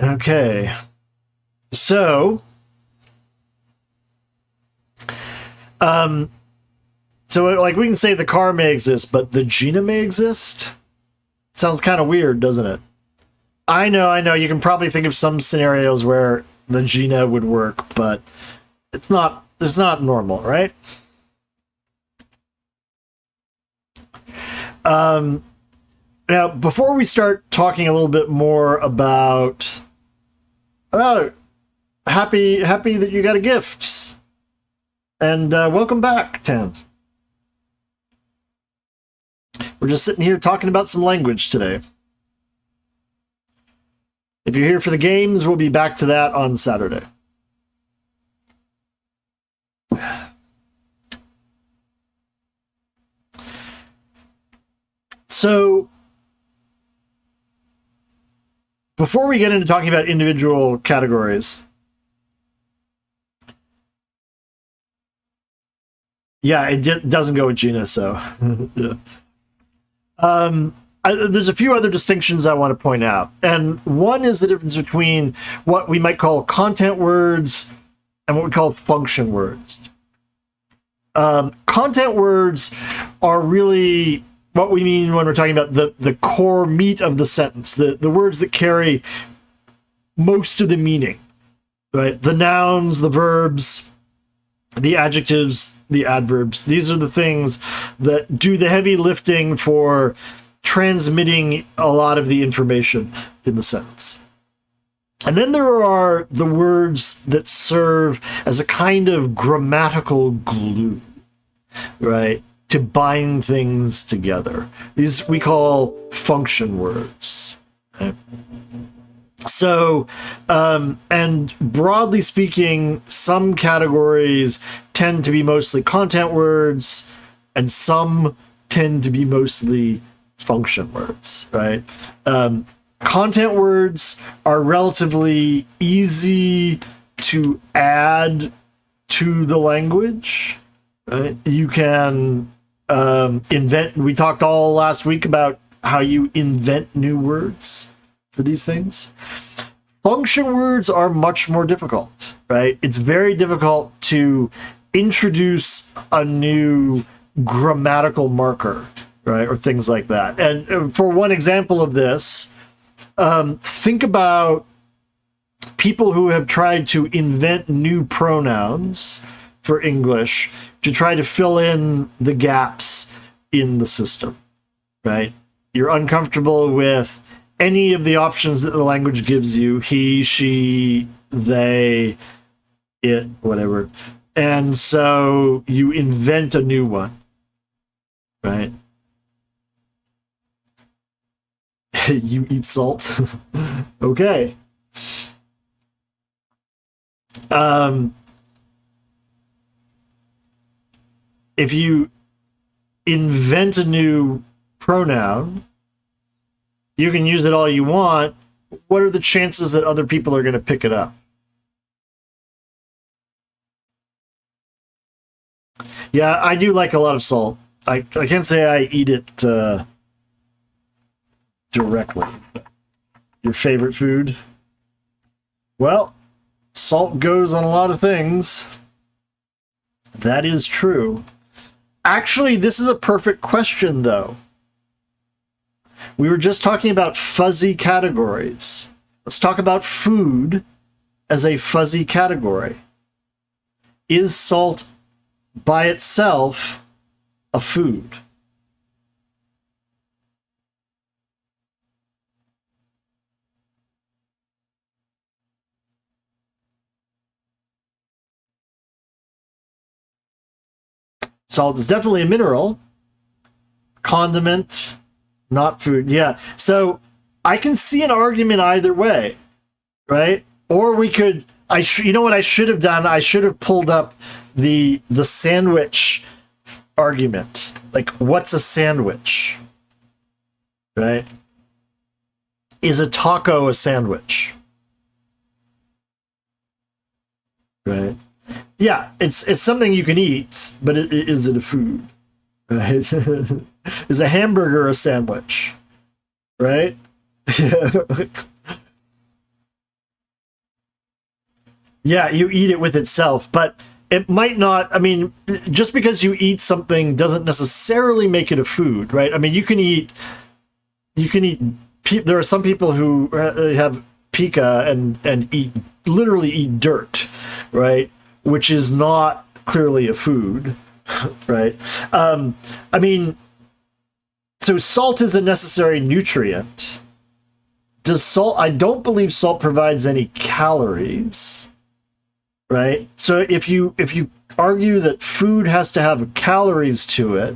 Okay. So like we can say the car may exist, but the Gina may exist? Sounds kind of weird, doesn't it? I know. You can probably think of some scenarios where the Gina would work, but it's not normal, right? Now, before we start talking a little bit more about happy that you got a gift. And welcome back, Tan. We're just sitting here talking about some language today. If you're here for the games, we'll be back to that on Saturday. So before we get into talking about individual categories, yeah, it doesn't go with genus, so yeah. There's a few other distinctions I want to point out, and one is the difference between what we might call content words and what we call function words. Content words are really what we mean when we're talking about the core meat of the sentence, the words that carry most of the meaning, right? The nouns, the verbs, the adjectives, the adverbs. These are the things that do the heavy lifting for transmitting a lot of the information in the sentence. And then there are the words that serve as a kind of grammatical glue, right? To bind things together. These we call function words. Right? So, and broadly speaking, some categories tend to be mostly content words, and some tend to be mostly function words, right? Content words are relatively easy to add to the language. Right? You can invent. We talked all last week about how you invent new words for these things. Function words are much more difficult, right? It's very difficult to introduce a new grammatical marker, right? Or things like that. And for one example of this, think about people who have tried to invent new pronouns for English to try to fill in the gaps in the system, right? You're uncomfortable with any of the options that the language gives you, he, she, they, it, whatever. And so you invent a new one, right? You eat salt. Okay. If you invent a new pronoun, you can use it all you want. What are the chances that other people are going to pick it up? Yeah, I do like a lot of salt. I can't say I eat it directly. Your favorite food? Well, salt goes on a lot of things. That is true. Actually, this is a perfect question, though. We were just talking about fuzzy categories. Let's talk about food as a fuzzy category. Is salt by itself a food? Salt is definitely a mineral. Condiment, not food. Yeah. So I can see an argument either way, right? Or we could, you know what I should have done? I should have pulled up the sandwich argument. Like, what's a sandwich? Right? Is a taco a sandwich? Right? Yeah, it's something you can eat, but is it a food? Right? Is a hamburger a sandwich? Right? Yeah, you eat it with itself, but it might not. I mean, just because you eat something doesn't necessarily make it a food, right? I mean, you can eat. There are some people who have pica and literally eat dirt, right? Which is not clearly a food, right? I mean, so salt is a necessary nutrient. Does salt? I don't believe salt provides any calories, right? So if you argue that food has to have calories to it,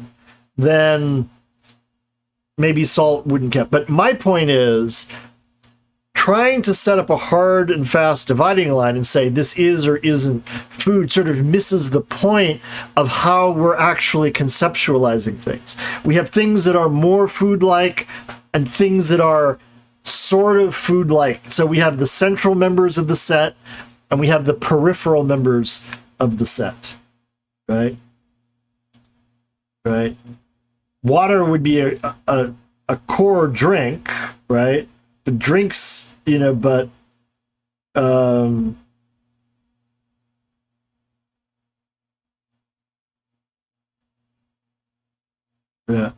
then maybe salt wouldn't count. But my point is, trying to set up a hard and fast dividing line and say this is or isn't food sort of misses the point of how we're actually conceptualizing things. We have things that are more food-like and things that are sort of food-like. So we have the central members of the set and we have the peripheral members of the set, right? Right. Water would be a core drink, right? But drinks, but yeah.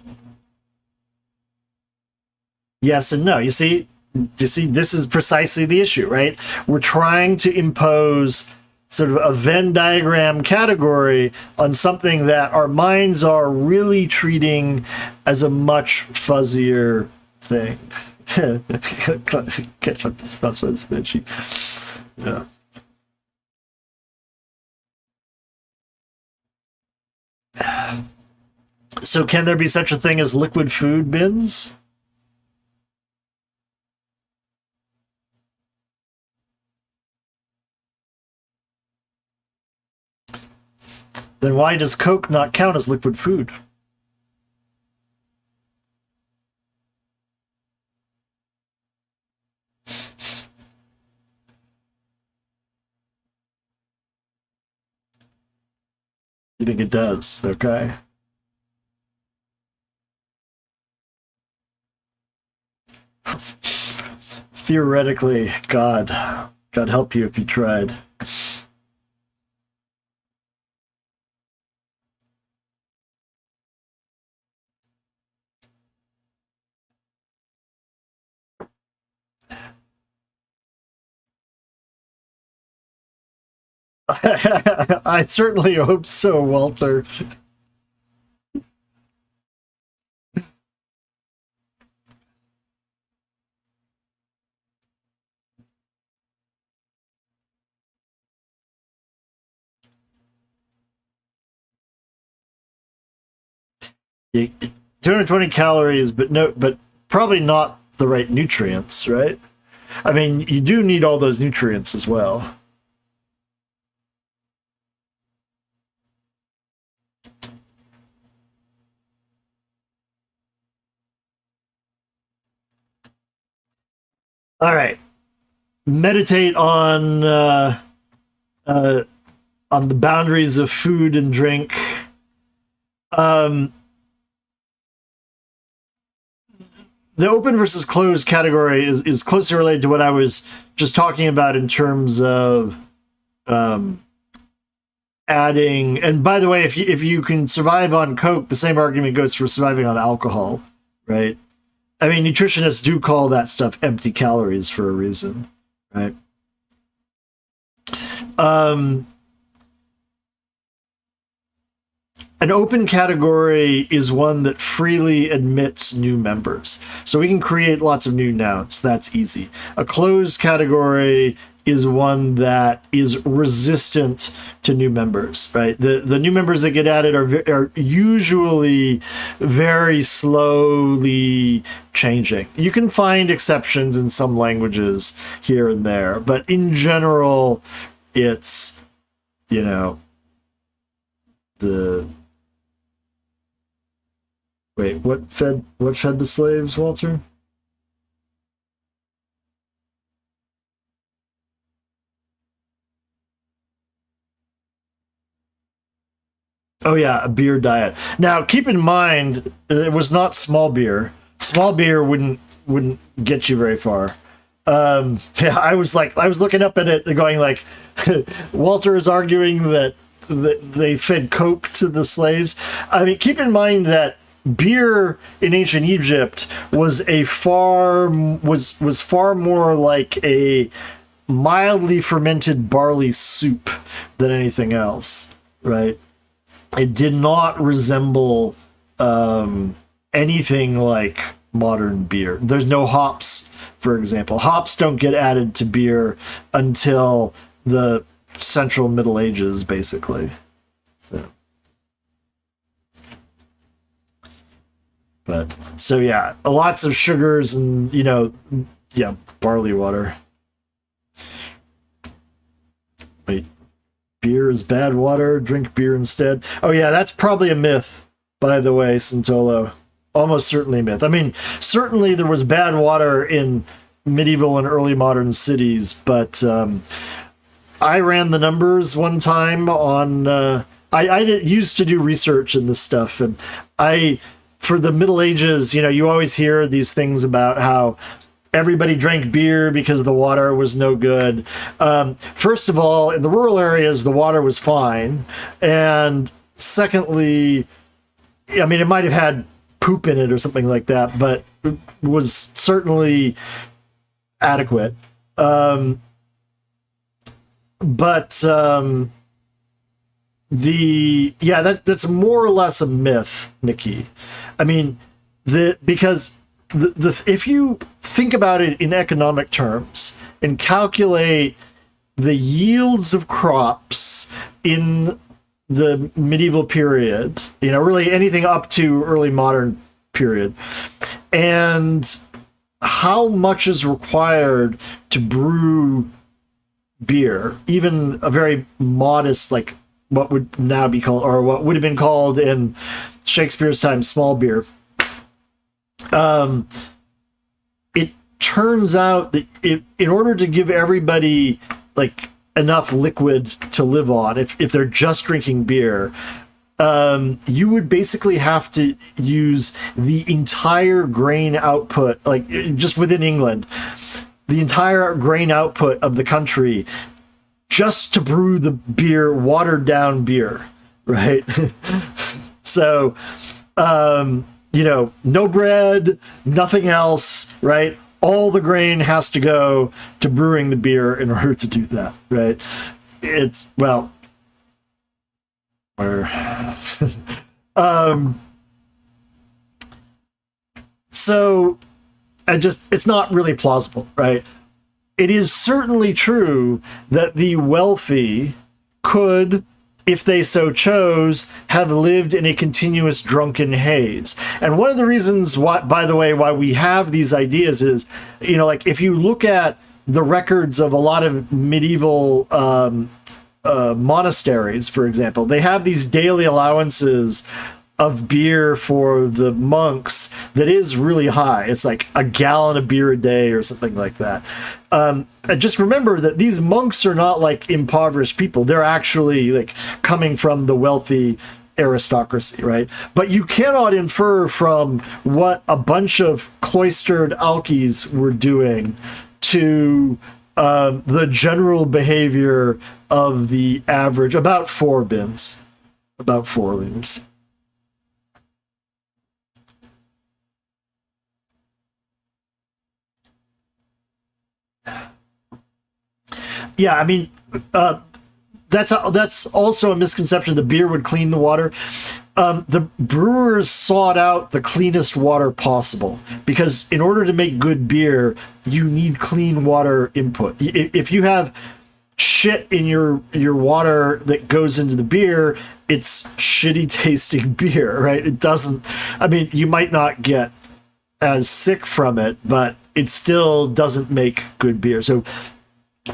Yes and no. You see, this is precisely the issue, right? We're trying to impose sort of a Venn diagram category on something that our minds are really treating as a much fuzzier thing. Catch up to spouse with Vinci. Yeah. So can there be such a thing as liquid food bins? Then why does Coke not count as liquid food? You think it does? Okay. Theoretically, God help you if you tried. I certainly hope so, Walter. You- 220 calories, but probably not the right nutrients, right? I mean, you do need all those nutrients as well. All right, meditate on the boundaries of food and drink. Um, the open versus closed category is closely related to what I was just talking about in terms of adding. And by the way, if you can survive on Coke, the same argument goes for surviving on alcohol, right? I mean, nutritionists do call that stuff empty calories for a reason, right? Um, An open category is one that freely admits new members. So we can create lots of new nouns. That's easy. A closed category is one that is resistant to new members, right? The new members that get added are usually very slowly changing. You can find exceptions in some languages here and there, but in general, it's, the wait, what fed the slaves, Walter? Oh yeah, a beer diet. Now keep in mind it was not small beer. Small beer wouldn't get you very far. Yeah, I was looking up at it and going like Walter is arguing that they fed Coke to the slaves. I mean, keep in mind that beer in ancient Egypt was far more like a mildly fermented barley soup than anything else, right? It did not resemble anything like modern beer. There's no hops, for example. Hops don't get added to beer until the Central Middle Ages, basically. So yeah, lots of sugars and Yeah, barley water. Wait, beer is bad water. Drink beer instead. Oh yeah, that's probably a myth, by the way, Santolo. Almost certainly a myth. I mean, certainly there was bad water in medieval and early modern cities, but I ran the numbers one time on. Used to do research in this stuff, and for the Middle Ages, you always hear these things about how everybody drank beer because the water was no good. First of all, in the rural areas, the water was fine, and secondly, I mean, it might have had poop in it or something like that, but it was certainly adequate. That's more or less a myth, Nikki. I mean, because if you think about it in economic terms and calculate the yields of crops in the medieval period, really anything up to early modern period, and how much is required to brew beer, even a very modest, like what would now be called, or what would have been called in Shakespeare's time, small beer. It turns out that in order to give everybody like enough liquid to live on, if they're just drinking beer, you would basically have to use the entire grain output, like just within England, the entire grain output of the country just to brew the beer, watered down beer, right? So, no bread, nothing else, right? All the grain has to go to brewing the beer in order to do that, right? It's, well, or, so it's not really plausible, right? It is certainly true that the wealthy could, if they so chose, have lived in a continuous drunken haze. And one of the reasons why, by the way, why we have these ideas is, like if you look at the records of a lot of medieval monasteries, for example, they have these daily allowances of beer for the monks that is really high. It's like a gallon of beer a day or something like that. And just remember that these monks are not like impoverished people. They're actually like coming from the wealthy aristocracy, right? But you cannot infer from what a bunch of cloistered alkies were doing to the general behavior of the average, about 4 bins, about 4 liters. Yeah, I mean, that's also a misconception. The beer would clean the water. The brewers sought out the cleanest water possible because in order to make good beer, you need clean water input. If you have shit in your water that goes into the beer, it's shitty tasting beer, right? It doesn't. I mean, you might not get as sick from it, but it still doesn't make good beer. So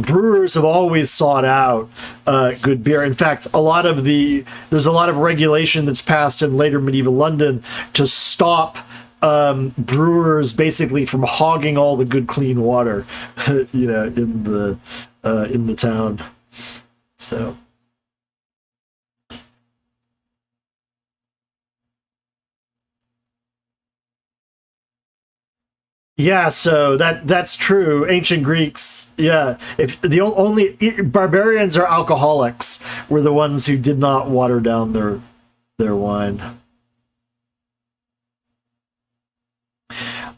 brewers have always sought out good beer. In fact, there's a lot of regulation that's passed in later medieval London to stop brewers basically from hogging all the good clean water, in the town. So. Yeah, so that's true. Ancient Greeks, yeah. If the only barbarians or alcoholics were the ones who did not water down their wine.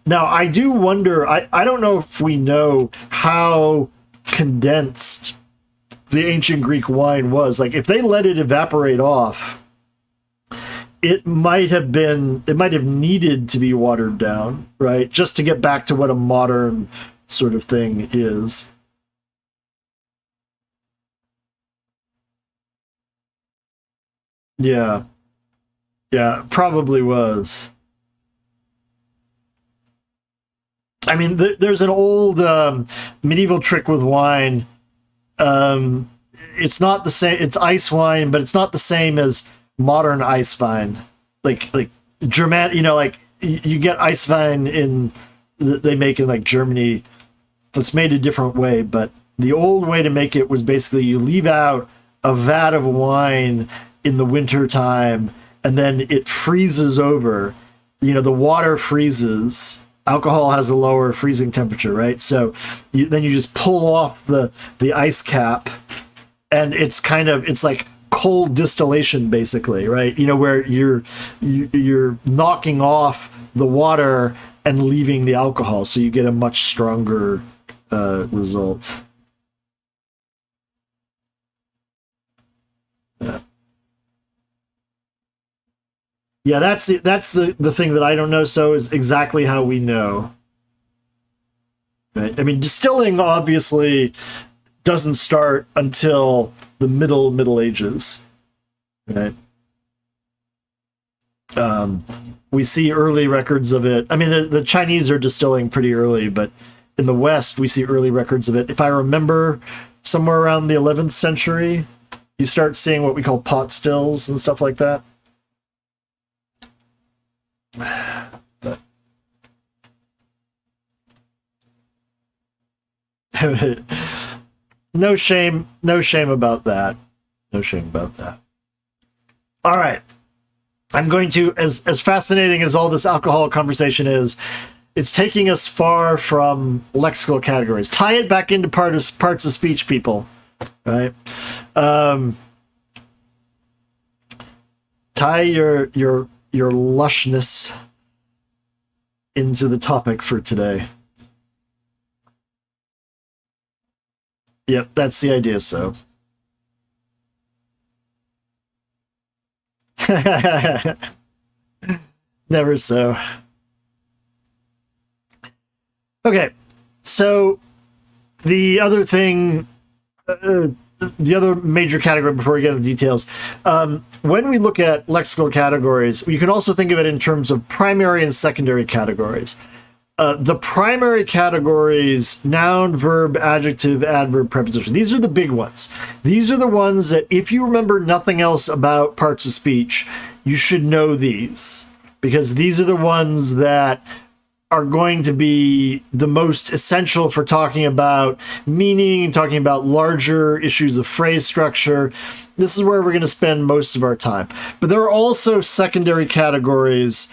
Now, I do wonder. I don't know if we know how condensed the ancient Greek wine was. Like, if they let it evaporate off, it might have needed to be watered down, right? Just to get back to what a modern sort of thing is. Yeah. Yeah, probably was. I mean, there's an old medieval trick with wine. It's not the same. It's ice wine, but it's not the same as modern ice wine. Like German, like you get ice wine they make in like Germany. It's made a different way, but the old way to make it was basically you leave out a vat of wine in the winter time, and then it freezes over. The water freezes. Alcohol has a lower freezing temperature, right? So then you just pull off the ice cap, and it's like cold distillation, basically, right? Where you're knocking off the water and leaving the alcohol, so you get a much stronger result. Yeah, that's the thing that I don't know. So is exactly how we know. Right? I mean, distilling obviously doesn't start until the Middle Ages, right? We see early records of it. I mean, the Chinese are distilling pretty early, but in the West, we see early records of it. If I remember, somewhere around the 11th century, you start seeing what we call pot stills and stuff like that. But no shame about that. No shame about that. All right. I'm going to, as fascinating as all this alcohol conversation is, it's taking us far from lexical categories. Tie it back into parts of speech, people. Right? Tie your lushness into the topic for today. Yep, that's the idea, so. Never so. Okay, so the other thing, the other major category before we get into details, when we look at lexical categories, you can also think of it in terms of primary and secondary categories. The primary categories, noun, verb, adjective, adverb, preposition, these are the big ones. These are the ones that if you remember nothing else about parts of speech, you should know these, because these are the ones that are going to be the most essential for talking about meaning, talking about larger issues of phrase structure. This is where we're going to spend most of our time. But there are also secondary categories.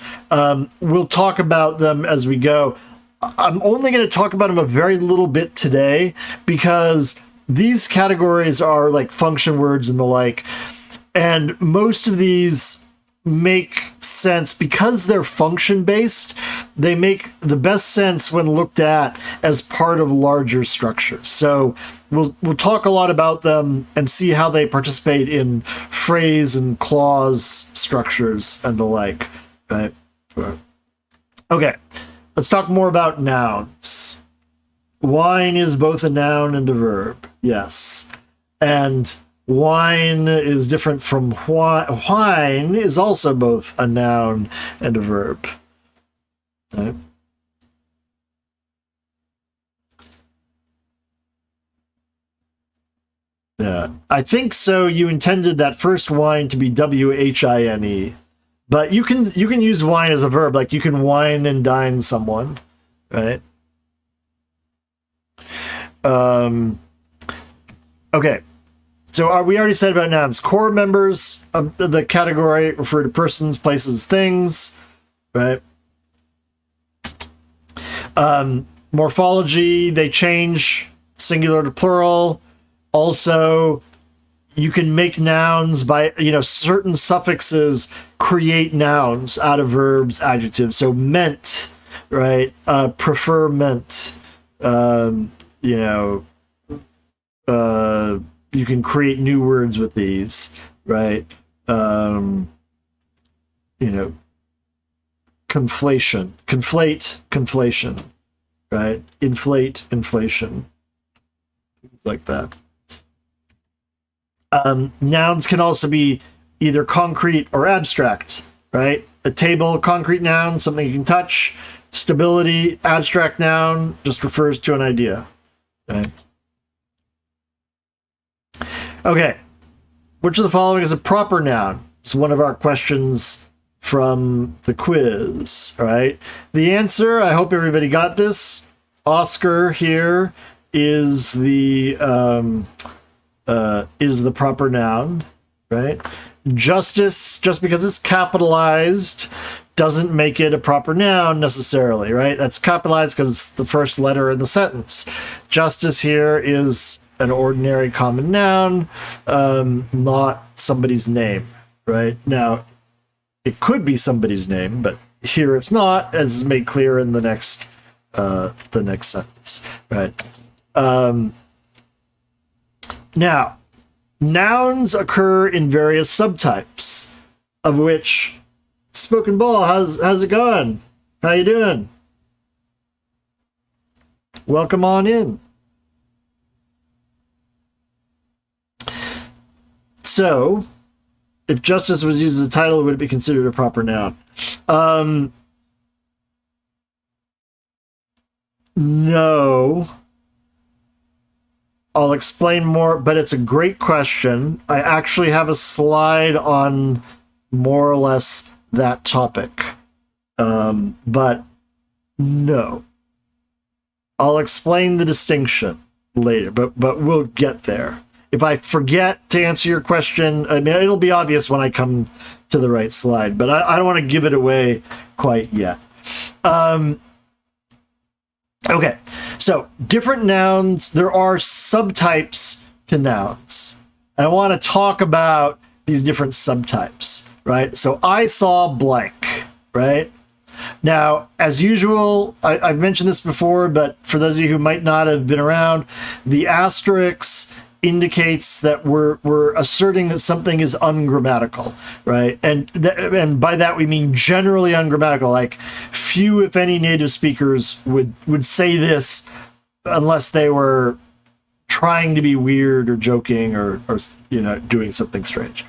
We'll talk about them as we go. I'm only going to talk about them a very little bit today, because these categories are like function words and the like. And most of these make sense because they're function based. They make the best sense when looked at as part of larger structures. So we'll talk a lot about them and see how they participate in phrase and clause structures and the like. Right? Okay, let's talk more about nouns. Wine is both a noun and a verb. Yes. And wine is different from wine is also both a noun and a verb. Right? Yeah, I think so. You intended that first wine to be WHINE, but you can use wine as a verb. Like you can wine and dine someone, right? Okay. So we already said about nouns. Core members of the category refer to persons, places, things, right? Morphology, they change singular to plural. Also, you can make nouns by, certain suffixes create nouns out of verbs, adjectives. So meant, right? Prefer meant, you can create new words with these, right? Conflation, conflation, right? Inflate, inflation, things like that. Nouns can also be either concrete or abstract, right? A table, concrete noun, something you can touch. Stability, abstract noun, just refers to an idea. Okay. Okay. Which of the following is a proper noun? It's one of our questions from the quiz, all right? The answer, I hope everybody got this. Oscar here is the proper noun, right? Justice, just because it's capitalized, doesn't make it a proper noun necessarily, right? That's capitalized because it's the first letter in the sentence. Justice here is an ordinary common noun, not somebody's name, right? Now, it could be somebody's name, but here it's not, as is made clear in the next sentence, right? Now, nouns occur in various subtypes, of which Spoken Ball, how's it going? How you doing? Welcome on in. So, if justice was used as a title, would it be considered a proper noun? No. I'll explain more, but it's a great question. I actually have a slide on more or less that topic. But no. I'll explain the distinction later, but we'll get there. If I forget to answer your question, I mean, it'll be obvious when I come to the right slide, but I don't want to give it away quite yet. Okay, so different nouns, there are subtypes to nouns. And I want to talk about these different subtypes, right? So I saw blank, right? Now, as usual, I've mentioned this before, but for those of you who might not have been around, the asterisk indicates that we're asserting that something is ungrammatical, right? And by that we mean generally ungrammatical. Like few, if any, native speakers would say this unless they were trying to be weird or joking or doing something strange.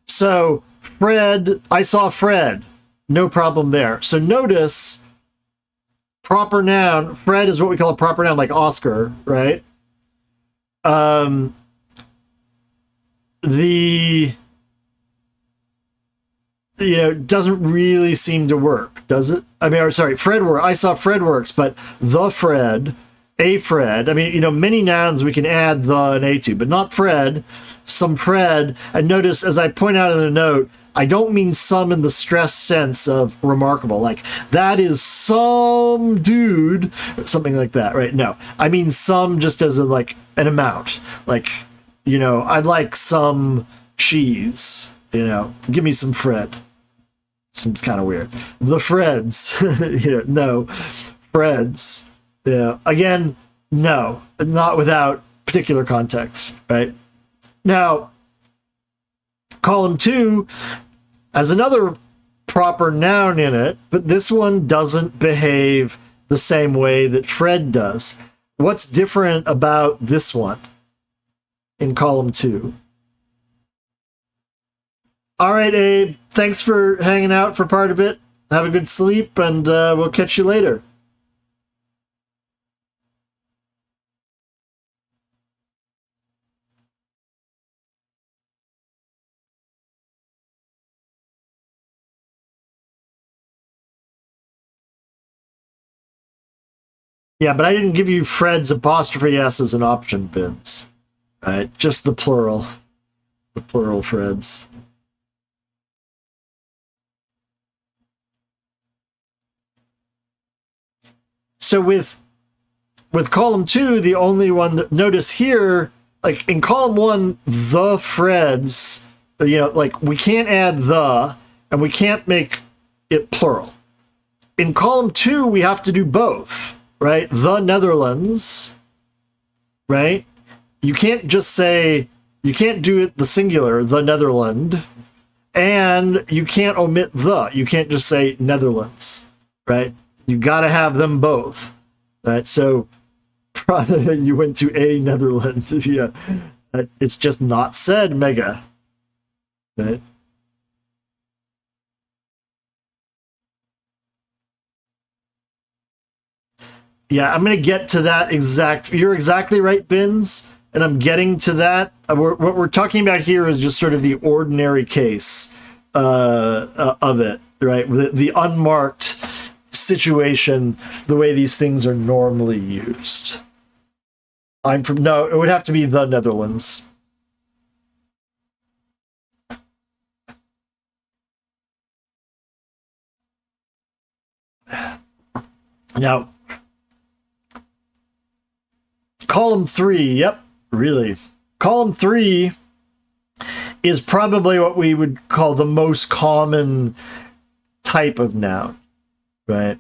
So Fred, I saw Fred, no problem there. So notice proper noun, Fred is what we call a proper noun, like Oscar, right? Doesn't really seem to work, does it? I mean, sorry, Fred work. I saw Fred works, but the Fred, a Fred. I mean, many nouns we can add the and a to, but not Fred. Some Fred. And notice, as I point out in the note, I don't mean some in the stress sense of remarkable, like that is some dude, something like that, right? No, I mean some just as like an amount, like, I'd like some cheese, give me some Fred. Seems kind of weird. The Freds, no, Freds. Yeah, again, no, not without particular context, right? Now, column 2 has another proper noun in it, but this one doesn't behave the same way that Fred does. What's different about this one in column 2? All right, Abe, thanks for hanging out for part of it. Have a good sleep, and we'll catch you later. Yeah, but I didn't give you Fred's apostrophe S as an option, Vince. Right? Just the plural. The plural Freds. So with column 2, the only one that, notice here, like in column 1, the Freds, like we can't add the, and we can't make it plural. In column 2, we have to do both, right? The Netherlands, right? You can't just say, you can't do it the singular, the Netherland, and you can't omit the. You can't just say Netherlands, right? You got to have them both, right? So you went to a Netherlands. Yeah, it's just not said mega, right? Yeah, I'm going to get to that exact. You're exactly right, Bins, and I'm getting to that. What we're talking about here is just sort of the ordinary case of it, right? The unmarked situation, the way these things are normally used. I'm from, no, it would have to be the Netherlands. Now, column 3, yep, really. Column 3 is probably what we would call the most common type of noun, right?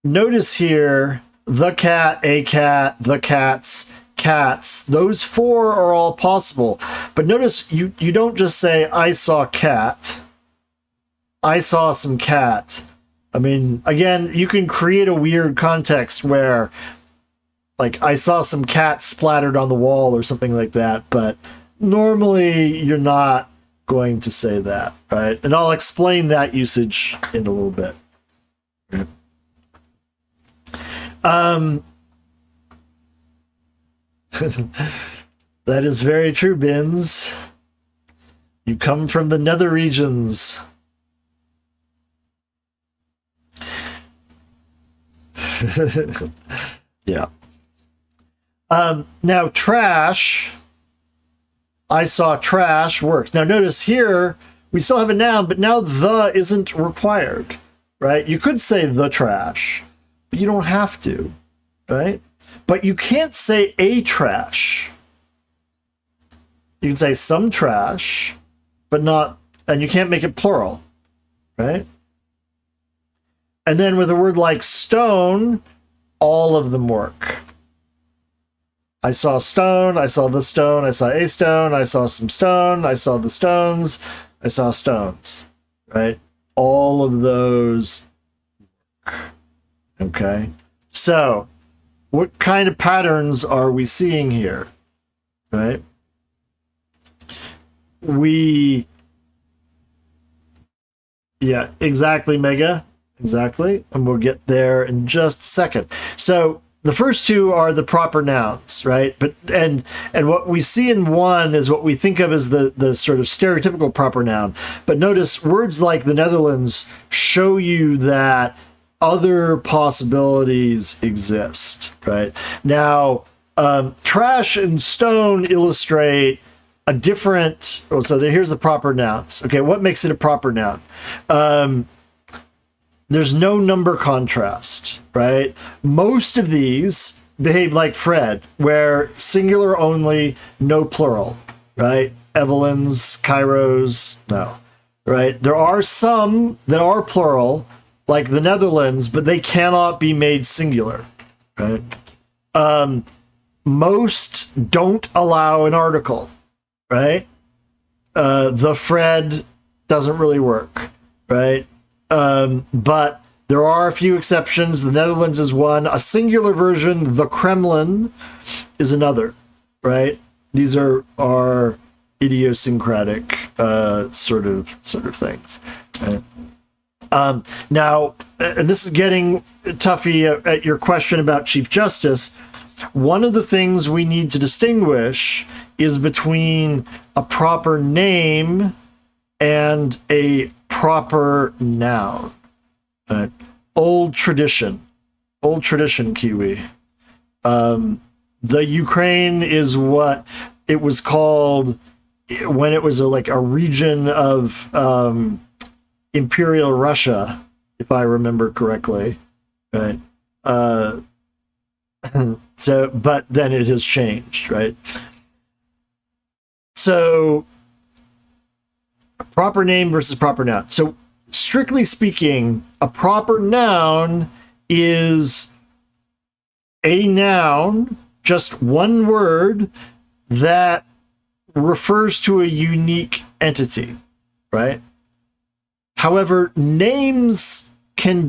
Notice here, the cat, a cat, the cats, cats. Those 4 are all possible. But notice you don't just say, I saw cat. I saw some cat. I mean, again, you can create a weird context where, like, I saw some cat splattered on the wall or something like that, but normally you're not going to say that, right? And I'll explain that usage in a little bit. That is very true, Bins. You come from the nether regions. Yeah. Now, trash. I saw trash works. Now, notice here, we still have a noun, but now the isn't required, right? You could say the trash, but you don't have to, right? But you can't say a trash. You can say some trash, but not, and you can't make it plural, right? And then with a word like stone, all of them work. I saw stone, I saw the stone, I saw a stone, I saw some stone, I saw the stones, I saw stones, right? All of those work. Okay? So, what kind of patterns are we seeing here, right? Yeah, exactly, Mega. Exactly. And we'll get there in just a second. So the first 2 are the proper nouns, right? But and what we see in 1 is what we think of as the sort of stereotypical proper noun. But notice words like the Netherlands show you that other possibilities exist, right? Now, trash and stone illustrate a different. Oh, so here's the proper nouns. Okay, what makes it a proper noun? There's no number contrast, right? Most of these behave like Fred, where singular only, no plural, right? Evelyn's, Cairo's, no, right? There are some that are plural, like the Netherlands, but they cannot be made singular, right? Most don't allow an article, right? The Fred doesn't really work, right? But there are a few exceptions. The Netherlands is one. A singular version, the Kremlin, is another, right? These are idiosyncratic sort of things. Right? Now, and this is getting toughy at your question about Chief Justice. One of the things we need to distinguish is between a proper name and a proper noun. Old tradition, Kiwi. The Ukraine is what it was called when it was a region of Imperial Russia, if I remember correctly, right? So, but then it has changed, right? So, proper name versus proper noun. So, strictly speaking, a proper noun is a noun, just one word, that refers to a unique entity, right? However, names can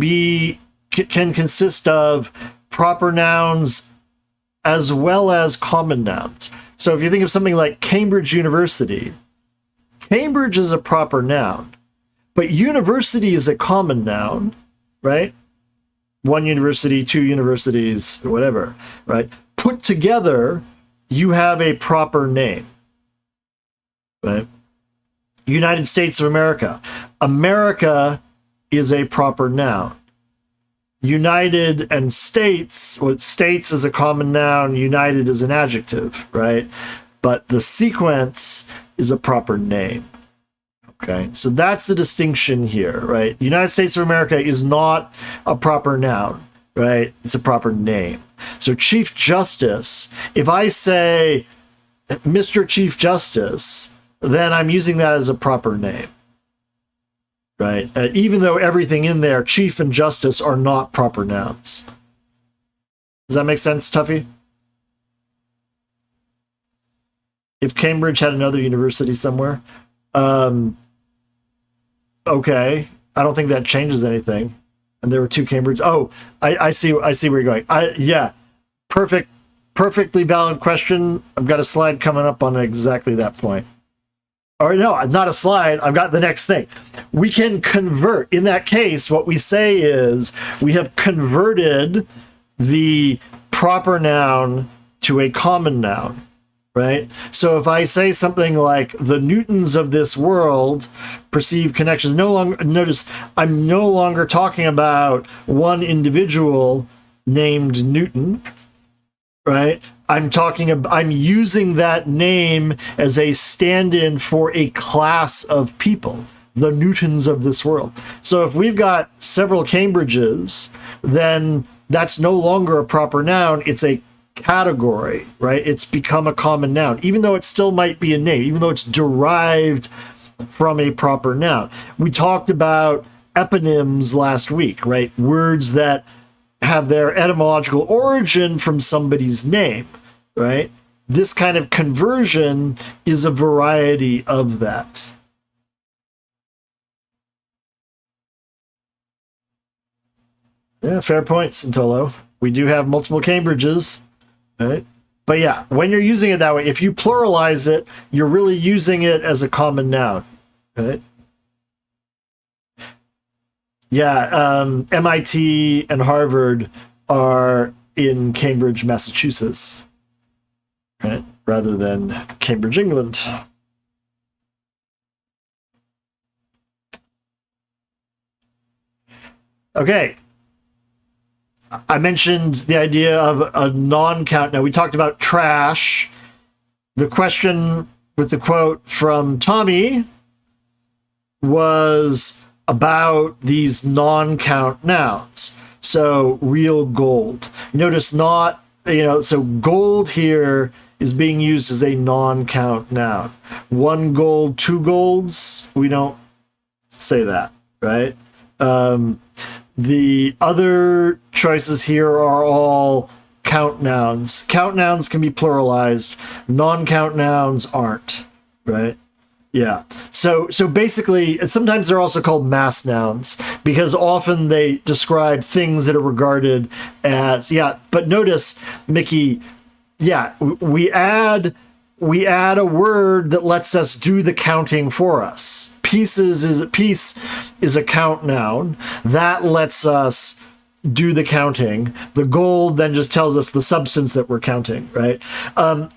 consist of proper nouns as well as common nouns. So if you think of something like Cambridge University, Cambridge is a proper noun, but university is a common noun, right? one university, two universities, whatever, right? Put together, you have a proper name, right? United States of America. America is a proper noun. United and states, well, states is a common noun, united is an adjective, right? But the sequence is a proper name. Okay, so that's the distinction here, right? United States of America is not a proper noun, right? It's a proper name. So Chief Justice, if I say Mr. Chief Justice, then I'm using that as a proper name, right? Even though everything in there, Chief and Justice, are not proper nouns. Does that make sense, Tuffy? If Cambridge had another university somewhere, okay, I don't think that changes anything. And there were two Cambridge. Oh, I see where you're going. Yeah, perfectly valid question. I've got a slide coming up on exactly that point. Or no, not a slide. I've got the next thing. We can convert. In that case, what we say is we have converted the proper noun to a common noun. Right? So if I say something like the Newtons of this world perceive connections, notice I'm no longer talking about one individual named Newton, right? I'm using that name as a stand-in for a class of people, the Newtons of this world. So if we've got several Cambridges, then that's no longer a proper noun, it's a category, right? It's become a common noun, even though it still might be a name, even though it's derived from a proper noun. We talked about eponyms last week, right? Words that have their etymological origin from somebody's name, right? This kind of conversion is a variety of that. Yeah, fair point, Centolo. We do have multiple Cambridges. Right? But yeah, when you're using it that way, if you pluralize it, you're really using it as a common noun. Right? Yeah, MIT and Harvard are in Cambridge, Massachusetts, right? Rather than Cambridge, England. Okay. I mentioned the idea of a non-count. Now, we talked about trash. The question with the quote from Tommy was about these non-count nouns. So, real gold. Notice so gold here is being used as a non-count noun. One gold, two golds, we don't say that, right? The other choices here are all count nouns. Count nouns can be pluralized. Non-count nouns aren't, right? Yeah. So basically, sometimes they're also called mass nouns because often they describe things that are regarded as, but notice, Mickey, we add a word that lets us do the counting for us. Piece is a count noun that lets us do the counting. The gold then just tells us the substance that we're counting, right?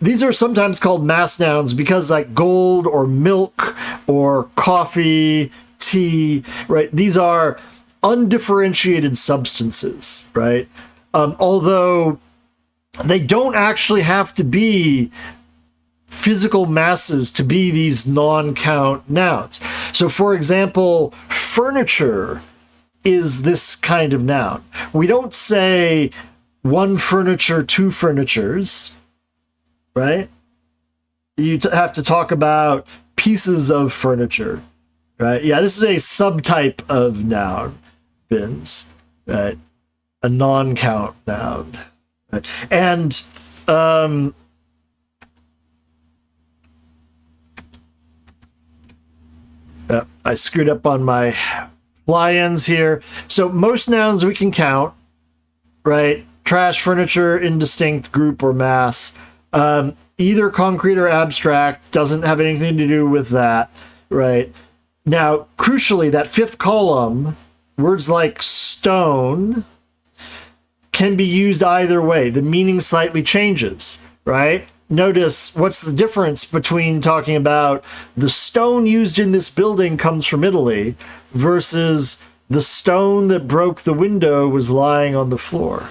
These are sometimes called mass nouns because like gold or milk or coffee, tea, right? These are undifferentiated substances, right? Although they don't actually have to be physical masses to be these non-count nouns. So, for example, furniture is this kind of noun. We don't say one furniture, two furnitures, right? You have to talk about pieces of furniture, right? Yeah, this is a subtype of noun, Bins, right? A non-count noun. Right? And I screwed up on my fly-ins here. So most nouns we can count, right? Trash, furniture, indistinct, group, or mass. Either concrete or abstract, doesn't have anything to do with that, right? Now, crucially, that fifth column, words like stone, can be used either way. The meaning slightly changes, right? Notice what's the difference between talking about the stone used in this building comes from Italy versus the stone that broke the window was lying on the floor.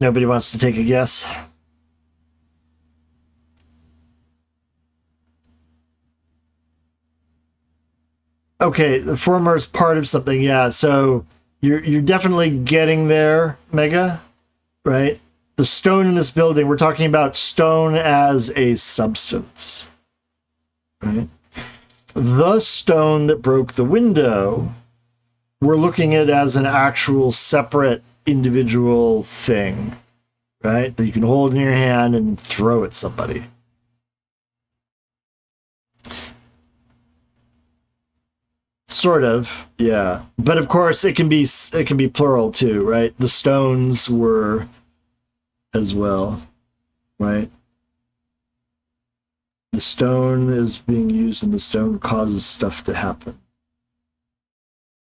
Nobody wants to take a guess. Okay, the former is part of something, yeah. So you're definitely getting there, Mega, right? The stone in this building, we're talking about stone as a substance, right? The stone that broke the window, we're looking at it as an actual separate individual thing, right? That you can hold in your hand and throw at somebody. Sort of, yeah. But of course, it can be plural too, right? The stones were as well, right? The stone is being used, and the stone causes stuff to happen.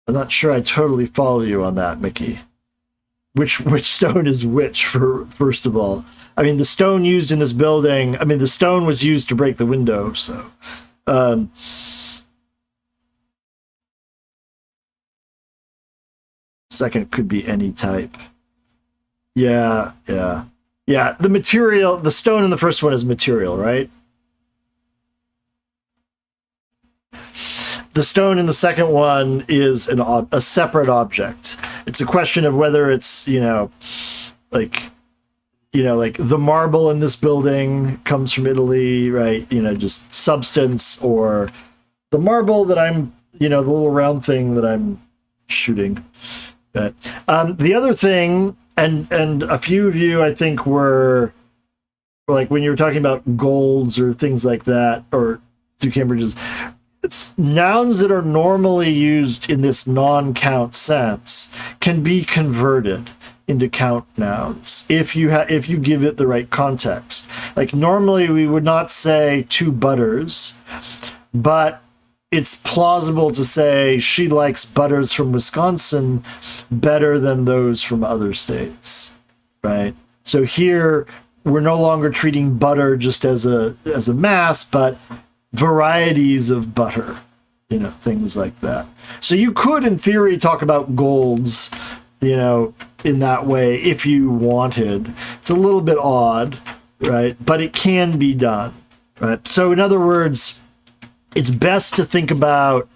I'm not sure I totally follow you on that, Mickey. Which stone is which? First of all, I mean, the stone used in this building. I mean, the stone was used to break the window, so. Second could be any type. Yeah. The material, the stone in the first one is material, right? The stone in the second one is a separate object. It's a question of whether it's, like the marble in this building comes from Italy, right? Just substance, or the marble that I'm, the little round thing that I'm shooting. But the other thing, and a few of you, I think, were like when you were talking about golds or things like that, or two Cambridges, it's nouns that are normally used in this non-count sense can be converted into count nouns if you give it the right context. Like normally we would not say two butters, but it's plausible to say she likes butters from Wisconsin better than those from other states, right? So here we're no longer treating butter just as a mass, but varieties of butter, things like that. So you could, in theory, talk about golds, in that way if you wanted. It's a little bit odd, right? But it can be done, right? So in other words, it's best to think about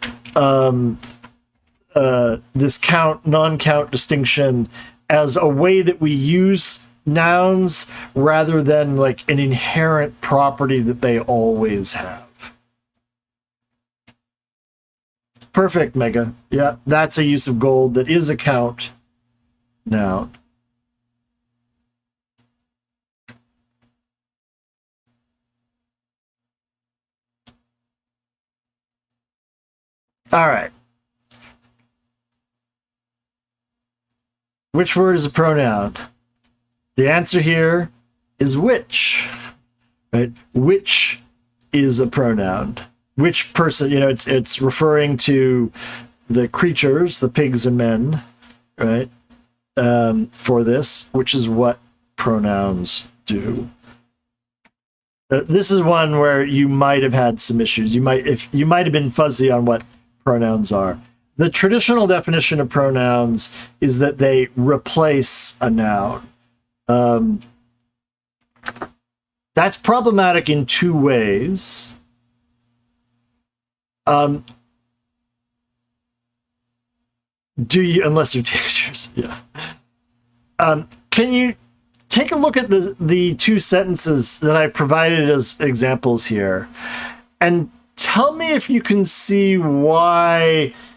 this non-count distinction as a way that we use nouns rather than like an inherent property that they always have. Perfect, Mega. Yeah, that's a use of gold that is a count noun. All right. Which word is a pronoun? The answer here is which, right? Which is a pronoun. Which person, it's referring to the creatures, the pigs and men, right? For this, which is what pronouns do. This is one where you might have had some issues. You might have been fuzzy on what pronouns are. The traditional definition of pronouns is that they replace a noun. That's problematic in two ways. Unless you're teachers, yeah. Can you take a look at the two sentences that I provided as examples here and tell me if you can see what's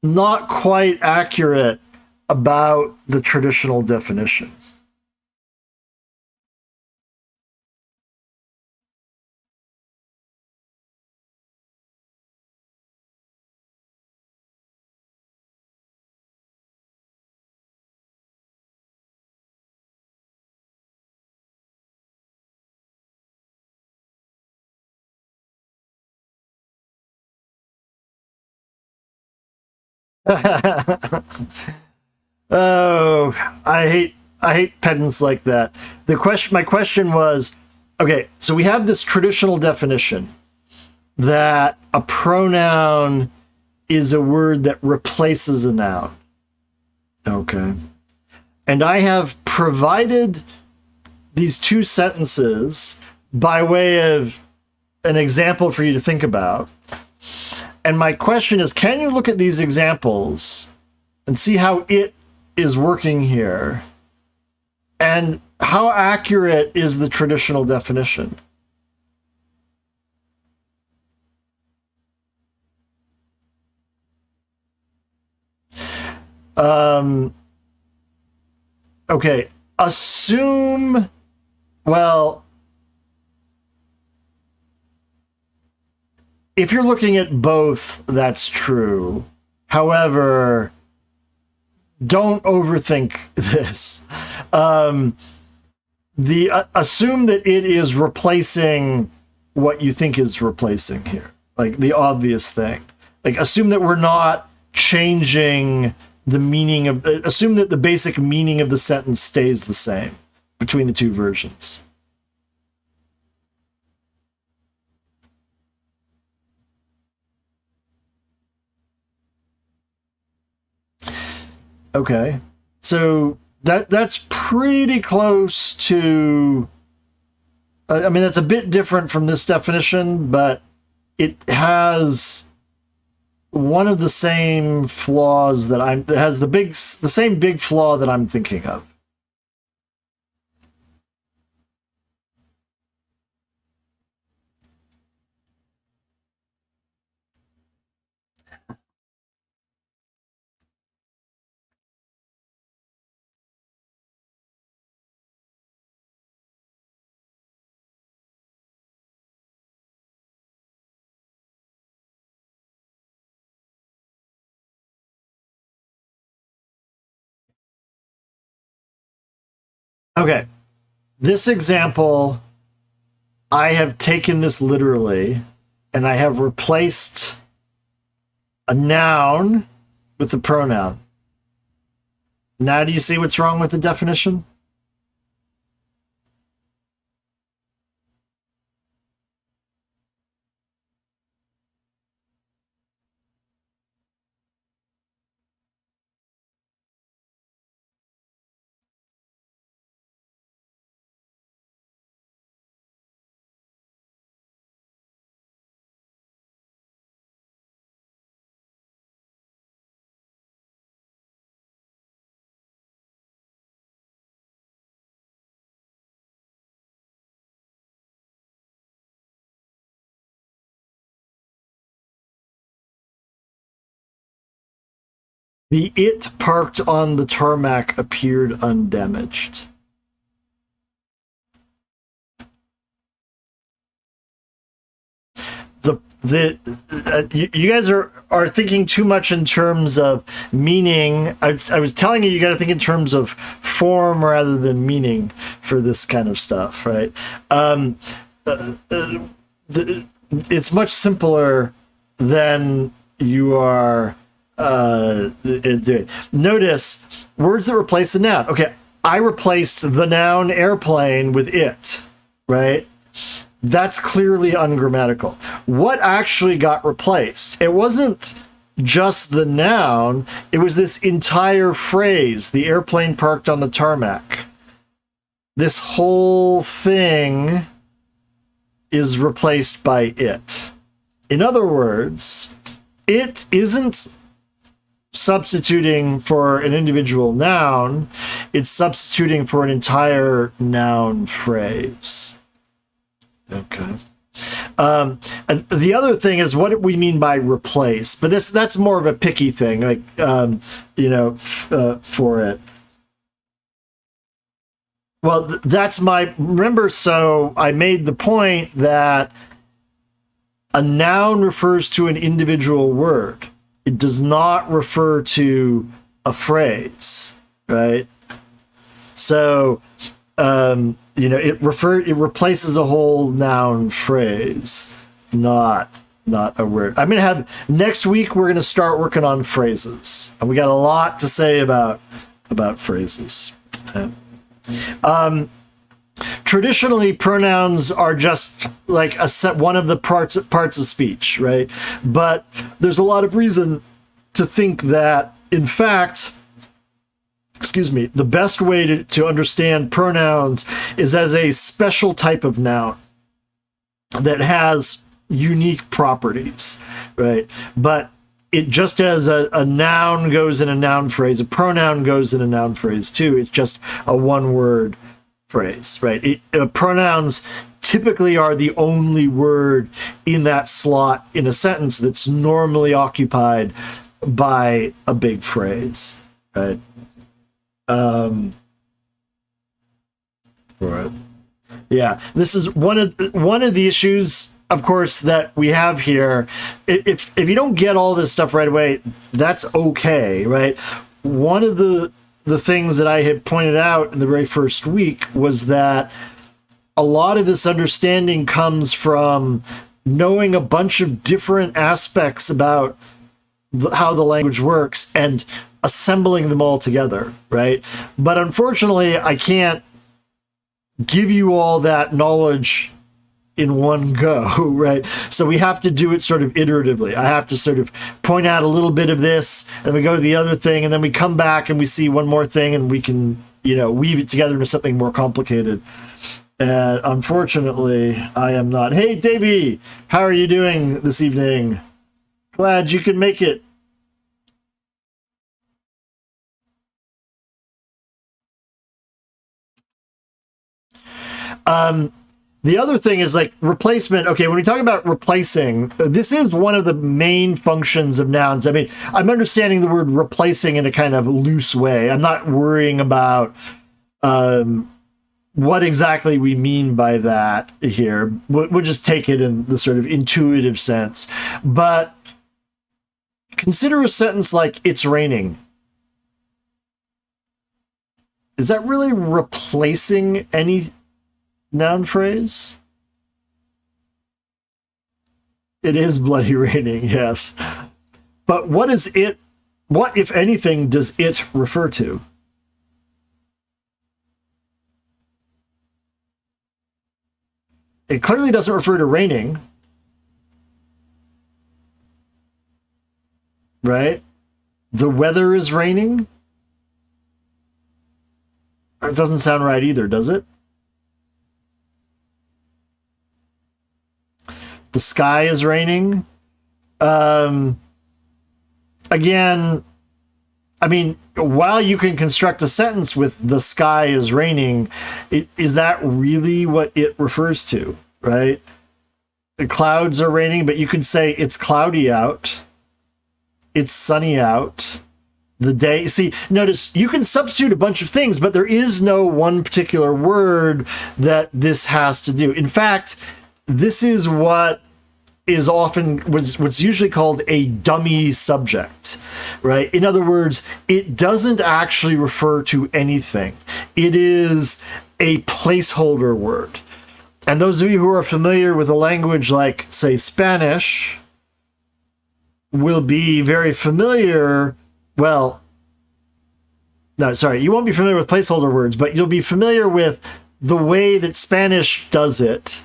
not quite accurate about the traditional definition. Oh, I hate pedants like that. My question was, okay, so we have this traditional definition that a pronoun is a word that replaces a noun. Okay. And I have provided these two sentences by way of an example for you to think about. And my question is, can you look at these examples and see how it is working here? And how accurate is the traditional definition? Okay, assume, well, if you're looking at both, that's true. However, don't overthink this. Assume that it is replacing what you think is replacing here, like the obvious thing. Like, assume that we're not changing the meaning of. Assume that the basic meaning of the sentence stays the same between the two versions. Okay, so that's pretty close to. I mean, that's a bit different from this definition, but it has one of the same flaws that it has the same big flaw that I'm thinking of. Okay, this example, I have taken this literally, and I have replaced a noun with a pronoun. Now, do you see what's wrong with the definition? The it parked on the tarmac appeared undamaged. You guys are thinking too much in terms of meaning. I was telling you got to think in terms of form rather than meaning for this kind of stuff, right? It's much simpler than you are doing. Notice words that replace a noun. Okay, I replaced the noun airplane with it, right? That's clearly ungrammatical. What actually got replaced? It wasn't just the noun, it was this entire phrase, the airplane parked on the tarmac. This whole thing is replaced by it. In other words, it isn't substituting for an individual noun, it's substituting for an entire noun phrase. Okay. And the other thing is what we mean by replace, but that's more of a picky thing, like for it. Well, that's my remember. So I made the point that a noun refers to an individual word. It does not refer to a phrase, right? So it replaces a whole noun phrase, not a word. I'm gonna have next week. We're gonna start working on phrases, and we got a lot to say about phrases. Traditionally, pronouns are just like one of the parts of speech, right? But there's a lot of reason to think that, in fact, the best way to understand pronouns is as a special type of noun that has unique properties, right? But it just as a noun goes in a noun phrase, a pronoun goes in a noun phrase too. It's just a one-word phrase, right? Pronouns typically are the only word in that slot in a sentence that's normally occupied by a big phrase, right? Right. Yeah, this is one of the issues, of course, that we have here. If you don't get all this stuff right away, that's okay, right? One of the things that I had pointed out in the very first week was that a lot of this understanding comes from knowing a bunch of different aspects about how the language works and assembling them all together, right? But unfortunately, I can't give you all that knowledge in one go, right? So we have to do it sort of iteratively. I have to sort of point out a little bit of this, and we go to the other thing, and then we come back and we see one more thing, and we can, weave it together into something more complicated. And unfortunately, I am not. Hey, Davey, how are you doing this evening? Glad you could make it. The other thing is like replacement. Okay, when we talk about replacing, this is one of the main functions of nouns. I mean, I'm understanding the word replacing in a kind of loose way. I'm not worrying about what exactly we mean by that here. We'll just take it in the sort of intuitive sense. But consider a sentence like, "It's raining." Is that really replacing any noun phrase? It is bloody raining, yes. But what, if anything, does it refer to? It clearly doesn't refer to raining, right? The weather is raining. It doesn't sound right either, does it? The sky is raining. Again, I mean, while you can construct a sentence with "the sky is raining," is that really what it refers to, right? The clouds are raining, but you could say it's cloudy out. It's sunny out. The day, see, notice you can substitute a bunch of things, but there is no one particular word that this has to do. In fact, this is what is often what's usually called a dummy subject, right? In other words, it doesn't actually refer to anything. It is a placeholder word. And those of you who are familiar with a language like, say, Spanish, will be very familiar. Well, no, sorry, you won't be familiar with placeholder words, but you'll be familiar with the way that Spanish does it.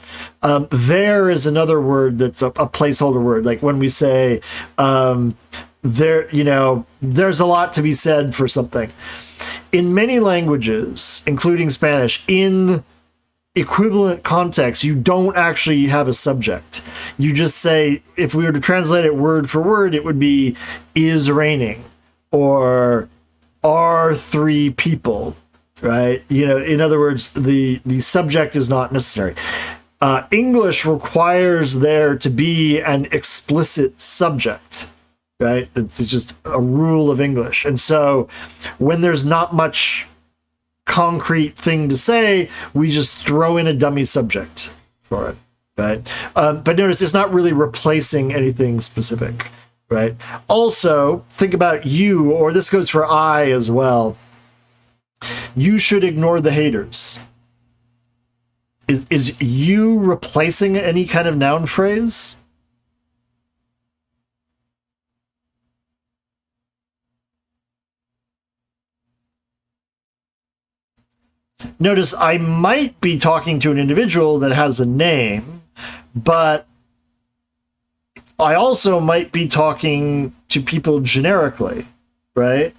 There is another word that's a placeholder word. Like when we say, there's a lot to be said for something. In many languages, including Spanish, in equivalent context, you don't actually have a subject. You just say, if we were to translate it word for word, it would be "is raining" or "are three people," right? In other words, the subject is not necessary. English requires there to be an explicit subject, right? It's just a rule of English. And so when there's not much concrete thing to say, we just throw in a dummy subject for it, right? But notice it's not really replacing anything specific, right? Also, think about you, or this goes for I as well. You should ignore the haters. Is you replacing any kind of noun phrase? Notice I might be talking to an individual that has a name, but I also might be talking to people generically, right?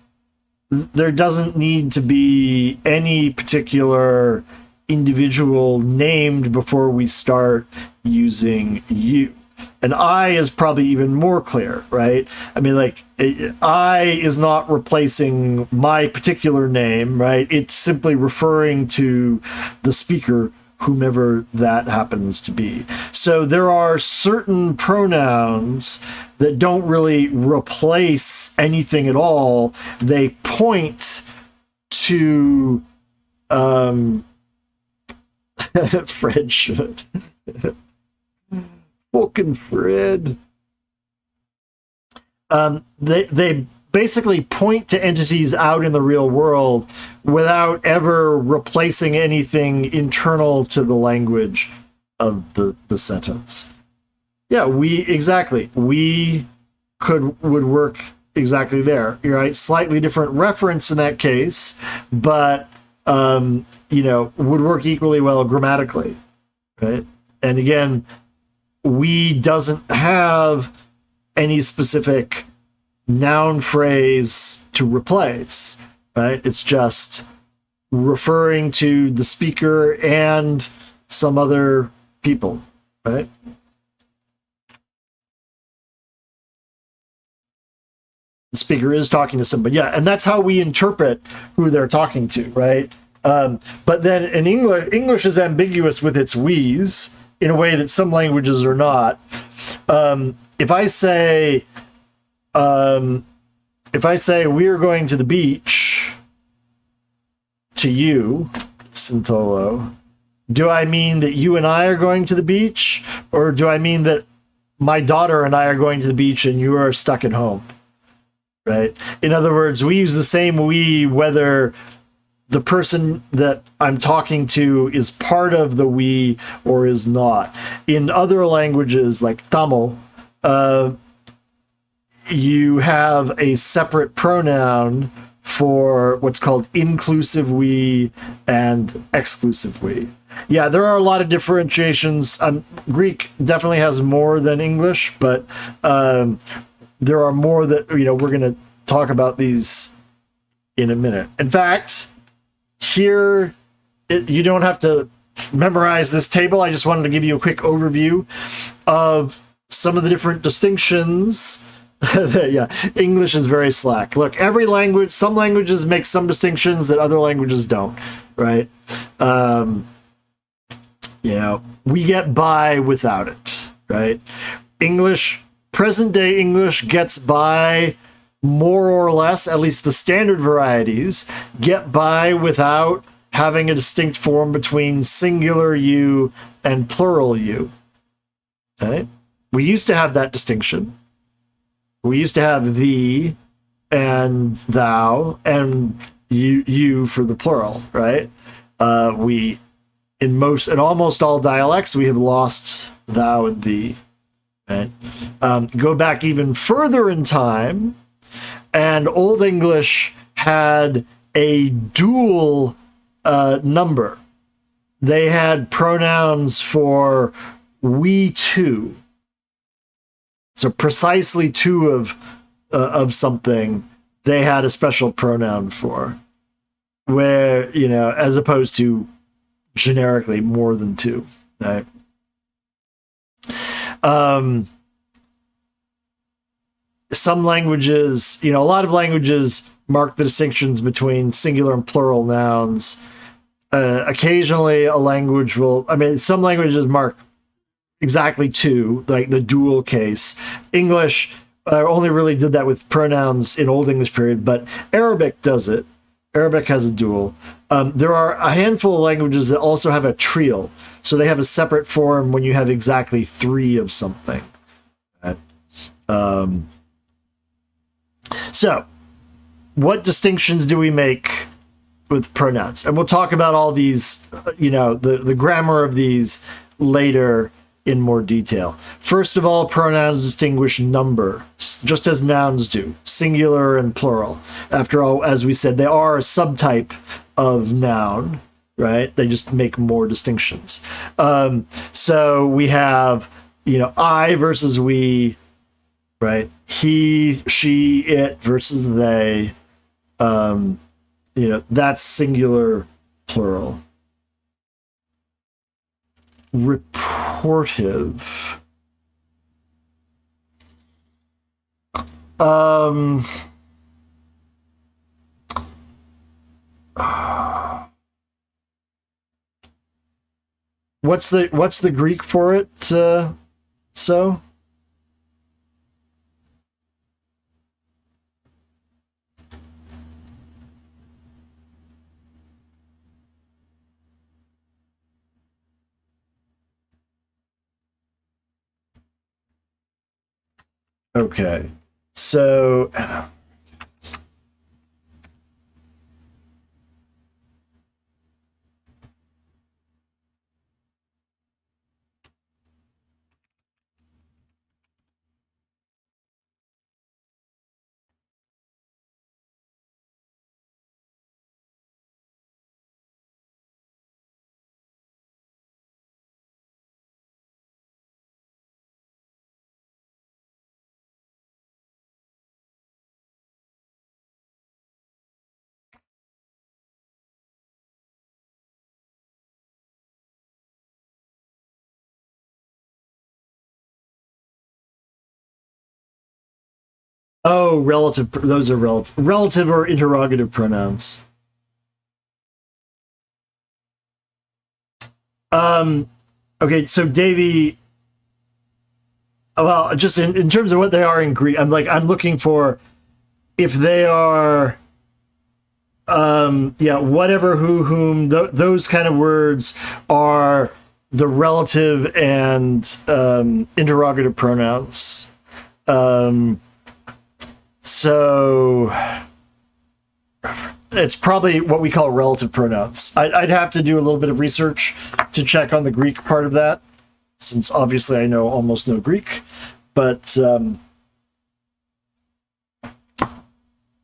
There doesn't need to be any particular individual named before we start using you. And I is probably even more clear, right? I mean, like, I is not replacing my particular name, right? It's simply referring to the speaker, whomever that happens to be. So there are certain pronouns that don't really replace anything at all. They point to Fred should. Fucking Fred. They basically point to entities out in the real world without ever replacing anything internal to the language of the sentence. Yeah, we would work exactly there, right? Slightly different reference in that case, but would work equally well grammatically, right? And again, we doesn't have any specific noun phrase to replace, right? It's just referring to the speaker and some other people, right? The speaker is talking to somebody, yeah, and that's how we interpret who they're talking to, right? But then in English is ambiguous with its we's in a way that some languages are not. If I say we are going to the beach to you, Santolo, do I mean that you and I are going to the beach, or do I mean that my daughter and I are going to the beach and you are stuck at home? Right? In other words, we use the same we whether the person that I'm talking to is part of the we or is not. In other languages like Tamil, you have a separate pronoun for what's called inclusive we and exclusive we. Yeah, there are a lot of differentiations. Greek definitely has more than English, but there are more that, we're going to talk about these in a minute. In fact, here, you don't have to memorize this table. I just wanted to give you a quick overview of some of the different distinctions. Yeah, English is very slack. Look, some languages make some distinctions that other languages don't, right? We get by without it, right? Present day English gets by more or less, at least the standard varieties, get by without having a distinct form between singular you and plural you. Okay? We used to have that distinction. We used to have thee and thou and you for the plural, right? In almost all dialects, we have lost thou and thee. Right? Go back even further in time, and Old English had a dual number. They had pronouns for we two. So precisely two of something, they had a special pronoun for. Where, as opposed to generically more than two. Right? Some languages, a lot of languages mark the distinctions between singular and plural nouns Occasionally a language will, I mean, some languages mark exactly two, like the dual case. English only really did that with pronouns in Old English period, but Arabic does it. Arabic has a dual. There are a handful of languages that also have a trial. So they have a separate form when you have exactly three of something. Right? So what distinctions do we make with pronouns? And we'll talk about all these, the grammar of these later in more detail. First of all, pronouns distinguish number, just as nouns do, singular and plural. After all, as we said, they are a subtype of noun, right? They just make more distinctions. So we have, I versus we, right? He, she, it versus they. That's singular, plural. Reportive. What's the Greek for it? So? Okay, so relative. Those are relative or interrogative pronouns. Okay, so Davey. Well, just in terms of what they are in Greek, I'm looking for if they are, whatever, who, whom, those kind of words are the relative and interrogative pronouns. So it's probably what we call relative pronouns. I'd have to do a little bit of research to check on the Greek part of that, since obviously I know almost no Greek, but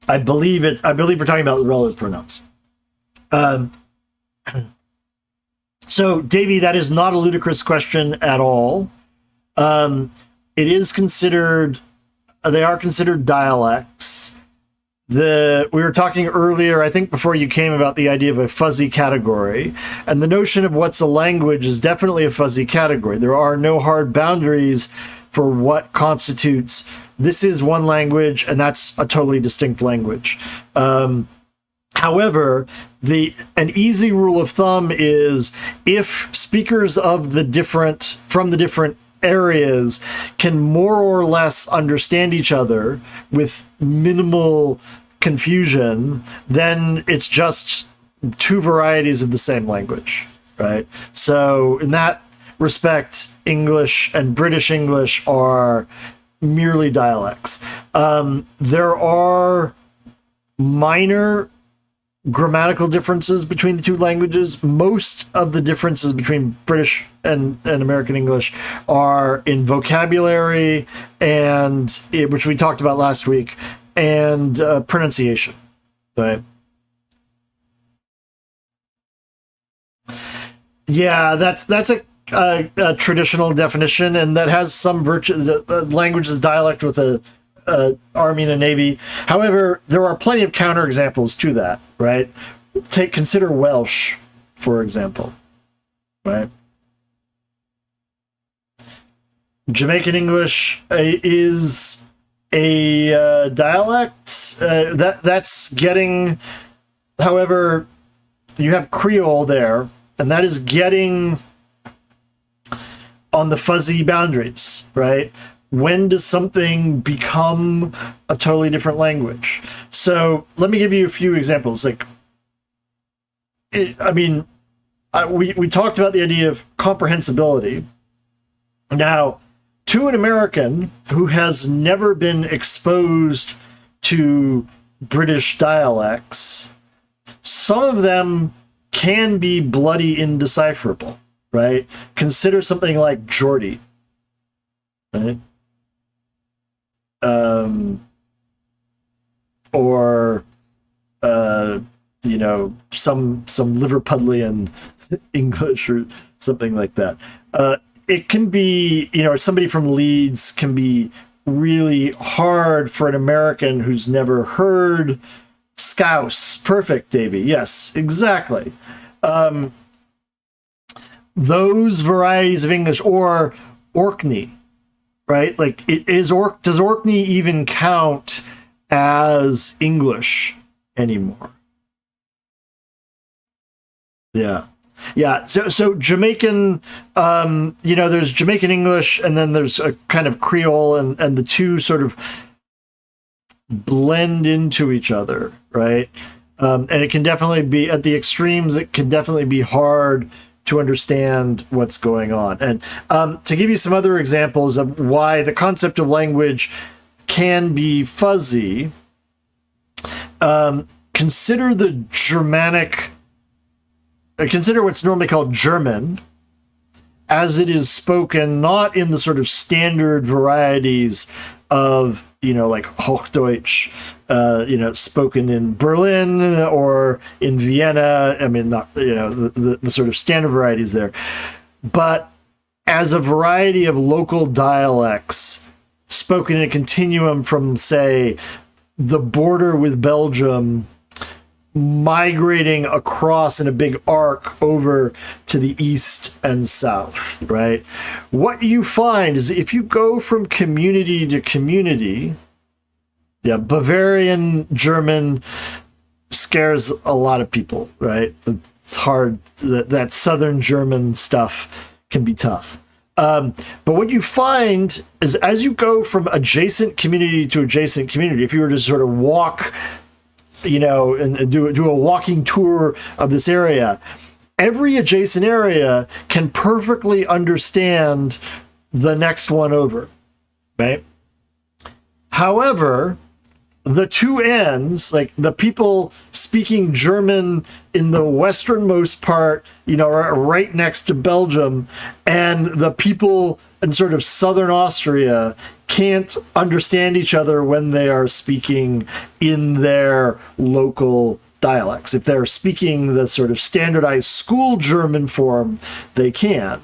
I believe we're talking about relative pronouns. So, Davey, that is not a ludicrous question at all. It is considered. They are considered dialects. We were talking earlier, I think before you came, about the idea of a fuzzy category, and the notion of what's a language is definitely a fuzzy category. There are no hard boundaries for what constitutes this is one language and that's a totally distinct language. However, an easy rule of thumb is if speakers from the different areas can more or less understand each other with minimal confusion, then it's just two varieties of the same language, right? So in that respect, English and British English are merely dialects. There are minor grammatical differences between the two languages. Most of the differences between British and American English are in vocabulary which we talked about last week, and pronunciation, right? Yeah, that's a traditional definition, and that has some virtue. The language is dialect with a army and a navy. However, there are plenty of counterexamples to that, right? Consider Welsh, for example, right? Jamaican English is a dialect. That's getting, however, you have Creole there, and that is getting on the fuzzy boundaries, right? When does something become a totally different language? So let me give you a few examples. Like, we talked about the idea of comprehensibility. Now, to an American who has never been exposed to British dialects, some of them can be bloody indecipherable, right? Consider something like Geordie, right? Or some Liverpudlian English or something like that. It can be, somebody from Leeds can be really hard for an American who's never heard Scouse. Perfect, Davey. Yes, exactly. Those varieties of English, or Orkney, right? Like, does Orkney even count as English anymore? Yeah. So Jamaican, there's Jamaican English, and then there's a kind of Creole, and the two sort of blend into each other, right? And it can definitely be, at the extremes, it can definitely be hard to understand what's going on. And to give you some other examples of why the concept of language can be fuzzy, consider the Germanic. Consider what's normally called German, as it is spoken not in the sort of standard varieties of, like Hochdeutsch, spoken in Berlin or in Vienna. I mean, not, the sort of standard varieties there, but as a variety of local dialects spoken in a continuum from, say, the border with Belgium, migrating across in a big arc over to the east and south, right? What you find is if you go from community to community, Bavarian German scares a lot of people, right? It's hard. That Southern German stuff can be tough. But what you find is as you go from adjacent community to adjacent community, if you were to sort of walk and do a walking tour of this area, every adjacent area can perfectly understand the next one over, right? However, the two ends, like the people speaking German in the westernmost part, right next to Belgium, and the people in sort of southern Austria can't understand each other when they are speaking in their local dialects. If they're speaking the sort of standardized school German form, they can,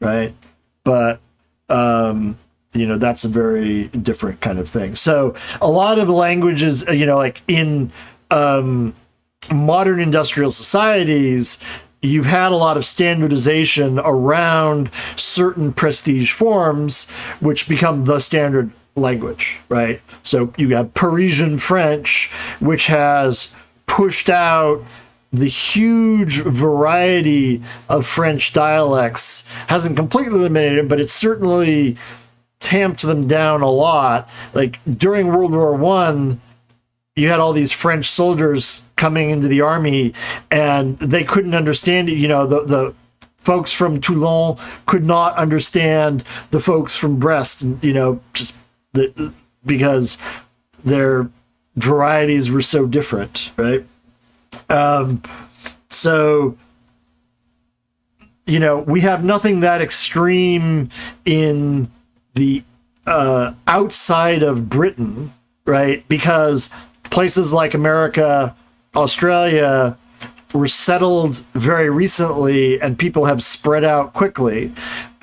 right? But, that's a very different kind of thing. So a lot of languages, like in modern industrial societies, you've had a lot of standardization around certain prestige forms, which become the standard language, right? So you have Parisian French, which has pushed out the huge variety of French dialects, hasn't completely eliminated them, but it's certainly tamped them down a lot. Like during World War I, you had all these French soldiers coming into the army, and they couldn't understand it. The folks from Toulon could not understand the folks from Brest, because their varieties were so different, right? So we have nothing that extreme in the outside of Britain, right? Because places like America, Australia were settled very recently, and people have spread out quickly,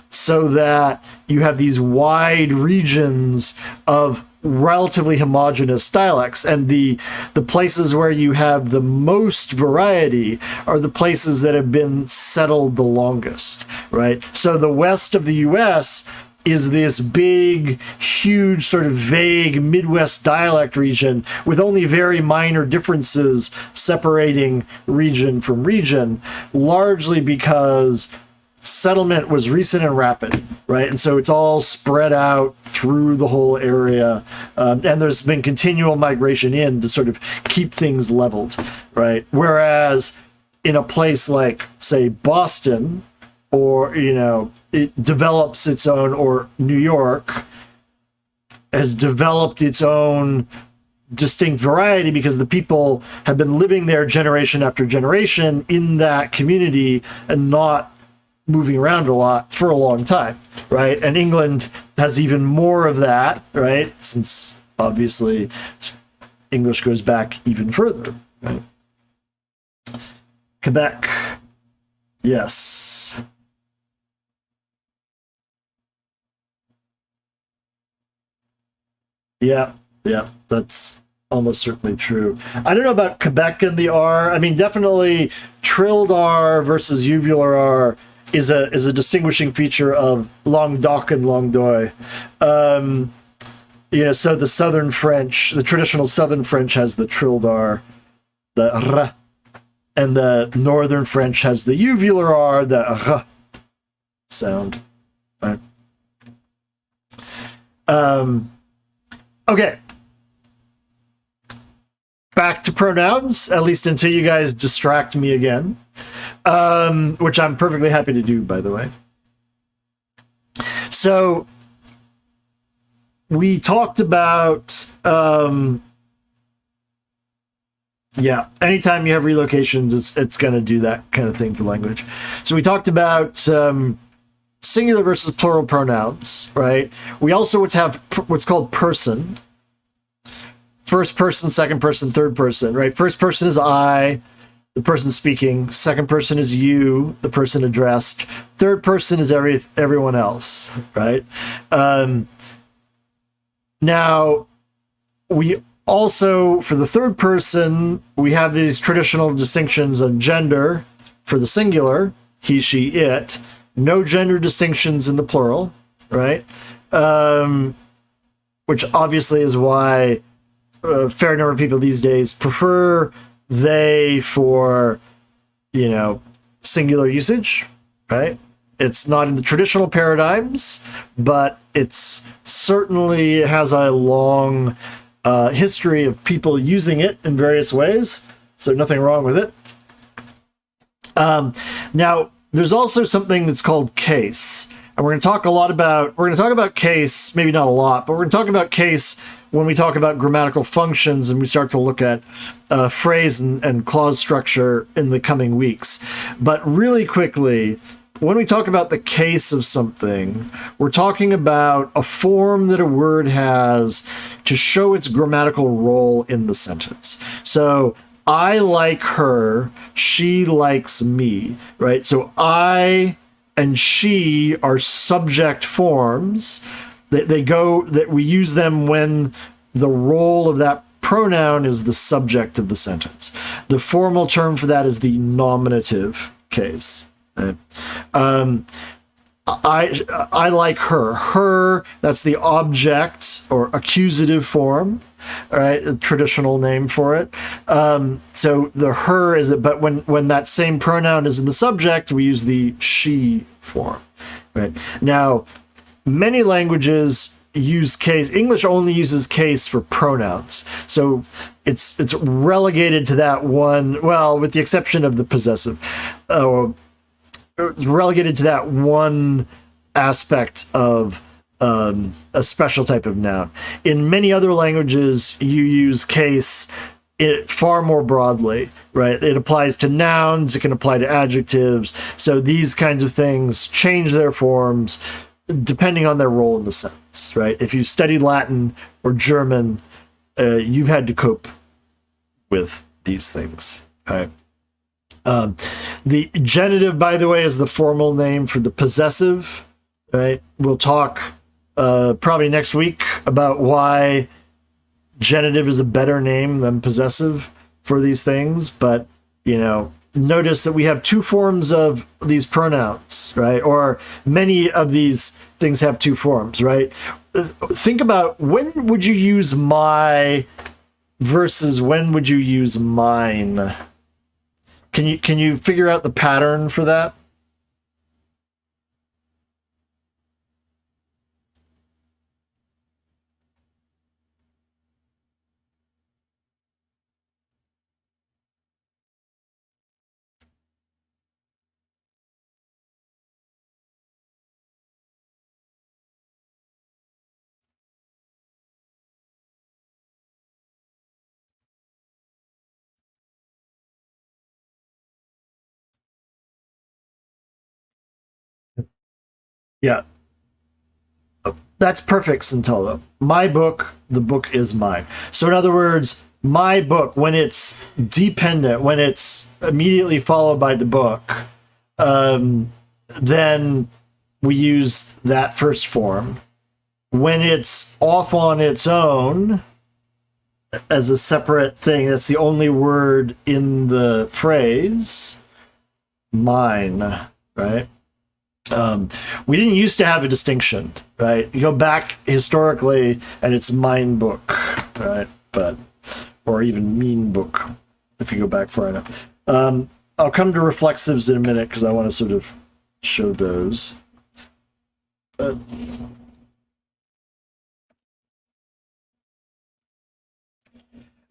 so that you have these wide regions of relatively homogeneous dialects. And the places where you have the most variety are the places that have been settled the longest, right? So the west of the US is this big, huge, sort of vague Midwest dialect region with only very minor differences separating region from region, largely because settlement was recent and rapid, right? And so it's all spread out through the whole area. And there's been continual migration in to sort of keep things leveled, right? Whereas in a place like, say, Boston, or, it develops its own, or New York has developed its own distinct variety because the people have been living there generation after generation in that community and not moving around a lot for a long time, right? And England has even more of that, right? Since obviously English goes back even further, right? Quebec, yes. Yeah, that's almost certainly true. I don't know about Quebec and the R. I mean, definitely trilled R versus uvular R is a distinguishing feature of Languedoc and Languedoc. So the Southern French, the traditional Southern French has the trilled R, the R, and the Northern French has the uvular R, the R sound. Right? Okay. Back to pronouns, at least until you guys distract me again, which I'm perfectly happy to do, by the way. So we talked about, anytime you have relocations, it's going to do that kind of thing for language. So we talked about singular versus plural pronouns, right? We also would have what's called person. First person, second person, third person, right? First person is I, the person speaking. Second person is you, the person addressed. Third person is everyone else, right? Now, we also, for the third person, we have these traditional distinctions of gender for the singular, he, she, it. No gender distinctions in the plural, right? Which obviously is why a fair number of people these days prefer they for, singular usage, right? It's not in the traditional paradigms, but it's certainly has a long history of people using it in various ways. So nothing wrong with it. Now, there's also something that's called case. And we're going to talk about case, maybe not a lot, but we're going to talk about case when we talk about grammatical functions and we start to look at phrase and clause structure in the coming weeks. But really quickly, when we talk about the case of something, we're talking about a form that a word has to show its grammatical role in the sentence. So, I like her, she likes me, right? So I and she are subject forms that we use them when the role of that pronoun is the subject of the sentence. The formal term for that is the nominative case. Right? I like her. Her, that's the object or accusative form. All right, a traditional name for it. So the her is it, but when that same pronoun is in the subject, we use the she form. Right now, many languages use case. English only uses case for pronouns, so it's relegated to that one. Well, with the exception of the possessive, it's relegated to that one aspect of a special type of noun. In many other languages, you use case far more broadly, right? It applies to nouns, it can apply to adjectives. So these kinds of things change their forms depending on their role in the sentence, right? If you studied Latin or German, you've had to cope with these things, right? The genitive, by the way, is the formal name for the possessive, right? We'll talk probably next week about why genitive is a better name than possessive for these things, but notice that we have two forms of these pronouns, right? Or many of these things have two forms, right? Think about, when would you use my versus when would you use mine? Can you figure out the pattern for that? Yeah, that's perfect, Centella. My book, the book is mine. So in other words, my book, when it's dependent, when it's immediately followed by the book, then we use that first form. When it's off on its own as a separate thing, that's the only word in the phrase, mine, right? We didn't used to have a distinction, right? You go back historically and it's mine book, right? But, or even mean book, if you go back far enough. I'll come to reflexives in a minute because I want to sort of show those. But,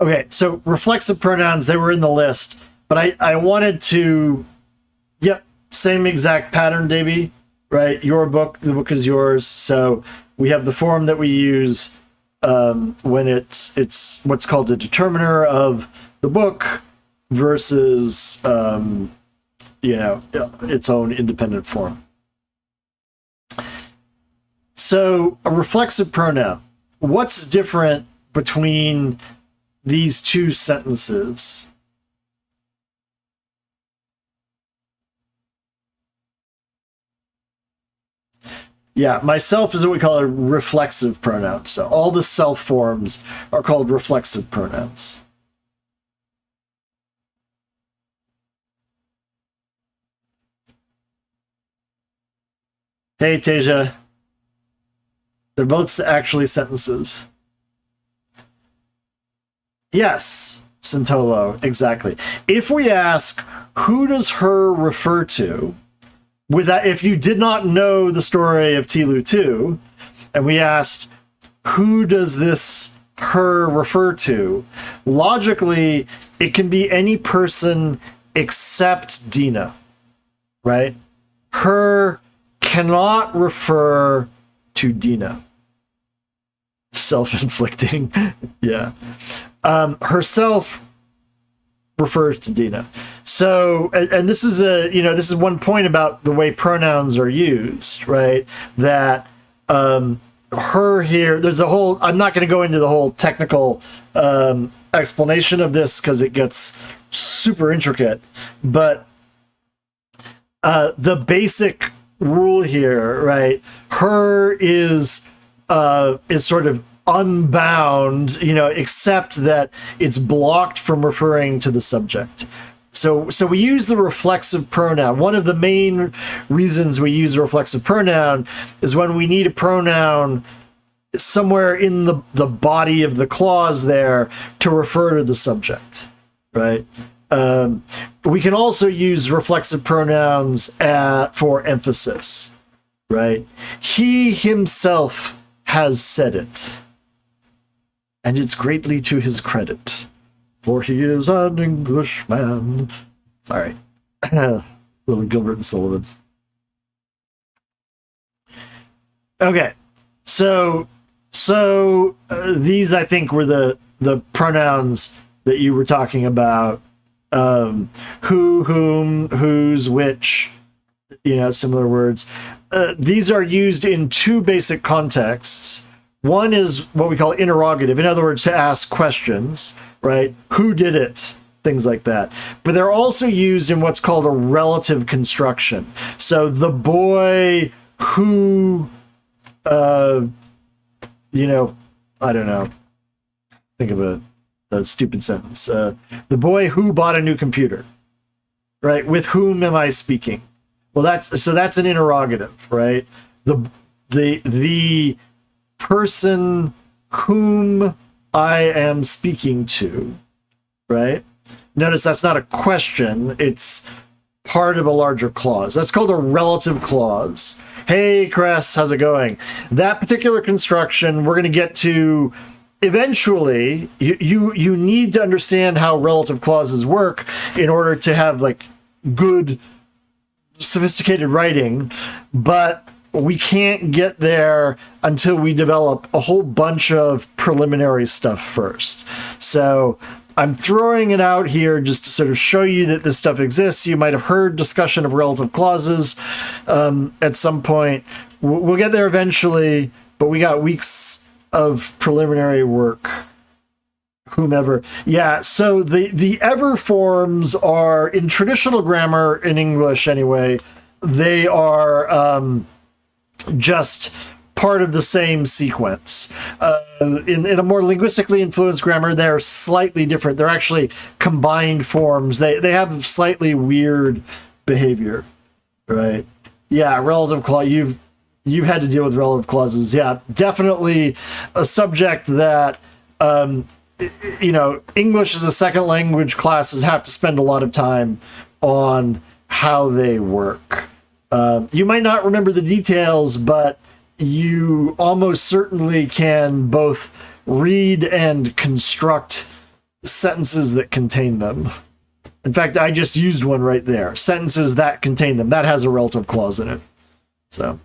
okay, so reflexive pronouns, they were in the list, but I wanted to, yep, same exact pattern, Davey, right? Your book, the book is yours. So we have the form that we use when it's what's called a determiner of the book versus, its own independent form. So a reflexive pronoun, what's different between these two sentences? Yeah, myself is what we call a reflexive pronoun. So all the self forms are called reflexive pronouns. Hey, Tasia. They're both actually sentences. Yes, Santolo, exactly. If we ask, who does her refer to? With that, if you did not know the story of Tilu 2, and we asked, who does this her refer to? Logically, it can be any person except Dina, right? Her cannot refer to Dina. Self-inflicting, yeah. Herself refers to Dina. So, and this is this is one point about the way pronouns are used, right? That her here, there's a whole, I'm not going to go into the whole technical explanation of this because it gets super intricate, but the basic rule here, right? Her is sort of unbound, except that it's blocked from referring to the subject. So we use the reflexive pronoun. One of the main reasons we use a reflexive pronoun is when we need a pronoun somewhere in the body of the clause there to refer to the subject, right? We can also use reflexive pronouns for emphasis, right? He himself has said it, and it's greatly to his credit, for he is an Englishman. Sorry. Little Gilbert and Sullivan. Okay. So these, I think, were the pronouns that you were talking about. Who, whom, whose, which, similar words. These are used in two basic contexts. One is what we call interrogative, in other words, to ask questions, right? Who did it? Things like that. But they're also used in what's called a relative construction. So the boy who, I don't know. Think of a stupid sentence. The boy who bought a new computer, right? With whom am I speaking? Well, that's an interrogative, right? The person whom I am speaking to, right? Notice that's not a question. It's part of a larger clause. That's called a relative clause. Hey, Cress, how's it going? That particular construction we're going to get to eventually. You need to understand how relative clauses work in order to have like good, sophisticated writing, but we can't get there until we develop a whole bunch of preliminary stuff first. So I'm throwing it out here just to sort of show you that this stuff exists. You might have heard discussion of relative clauses at some point. We'll get there eventually, but we got weeks of preliminary work. Whomever. Yeah, so the ever forms are, in traditional grammar, in English anyway, they are just part of the same sequence. In a more linguistically influenced grammar, they're slightly different. They're actually combined forms. They have slightly weird behavior, right? Yeah, relative clause. You've had to deal with relative clauses. Yeah, definitely a subject that English as a second language classes have to spend a lot of time on how they work. You might not remember the details, but you almost certainly can both read and construct sentences that contain them. In fact, I just used one right there. Sentences that contain them. That has a relative clause in it. So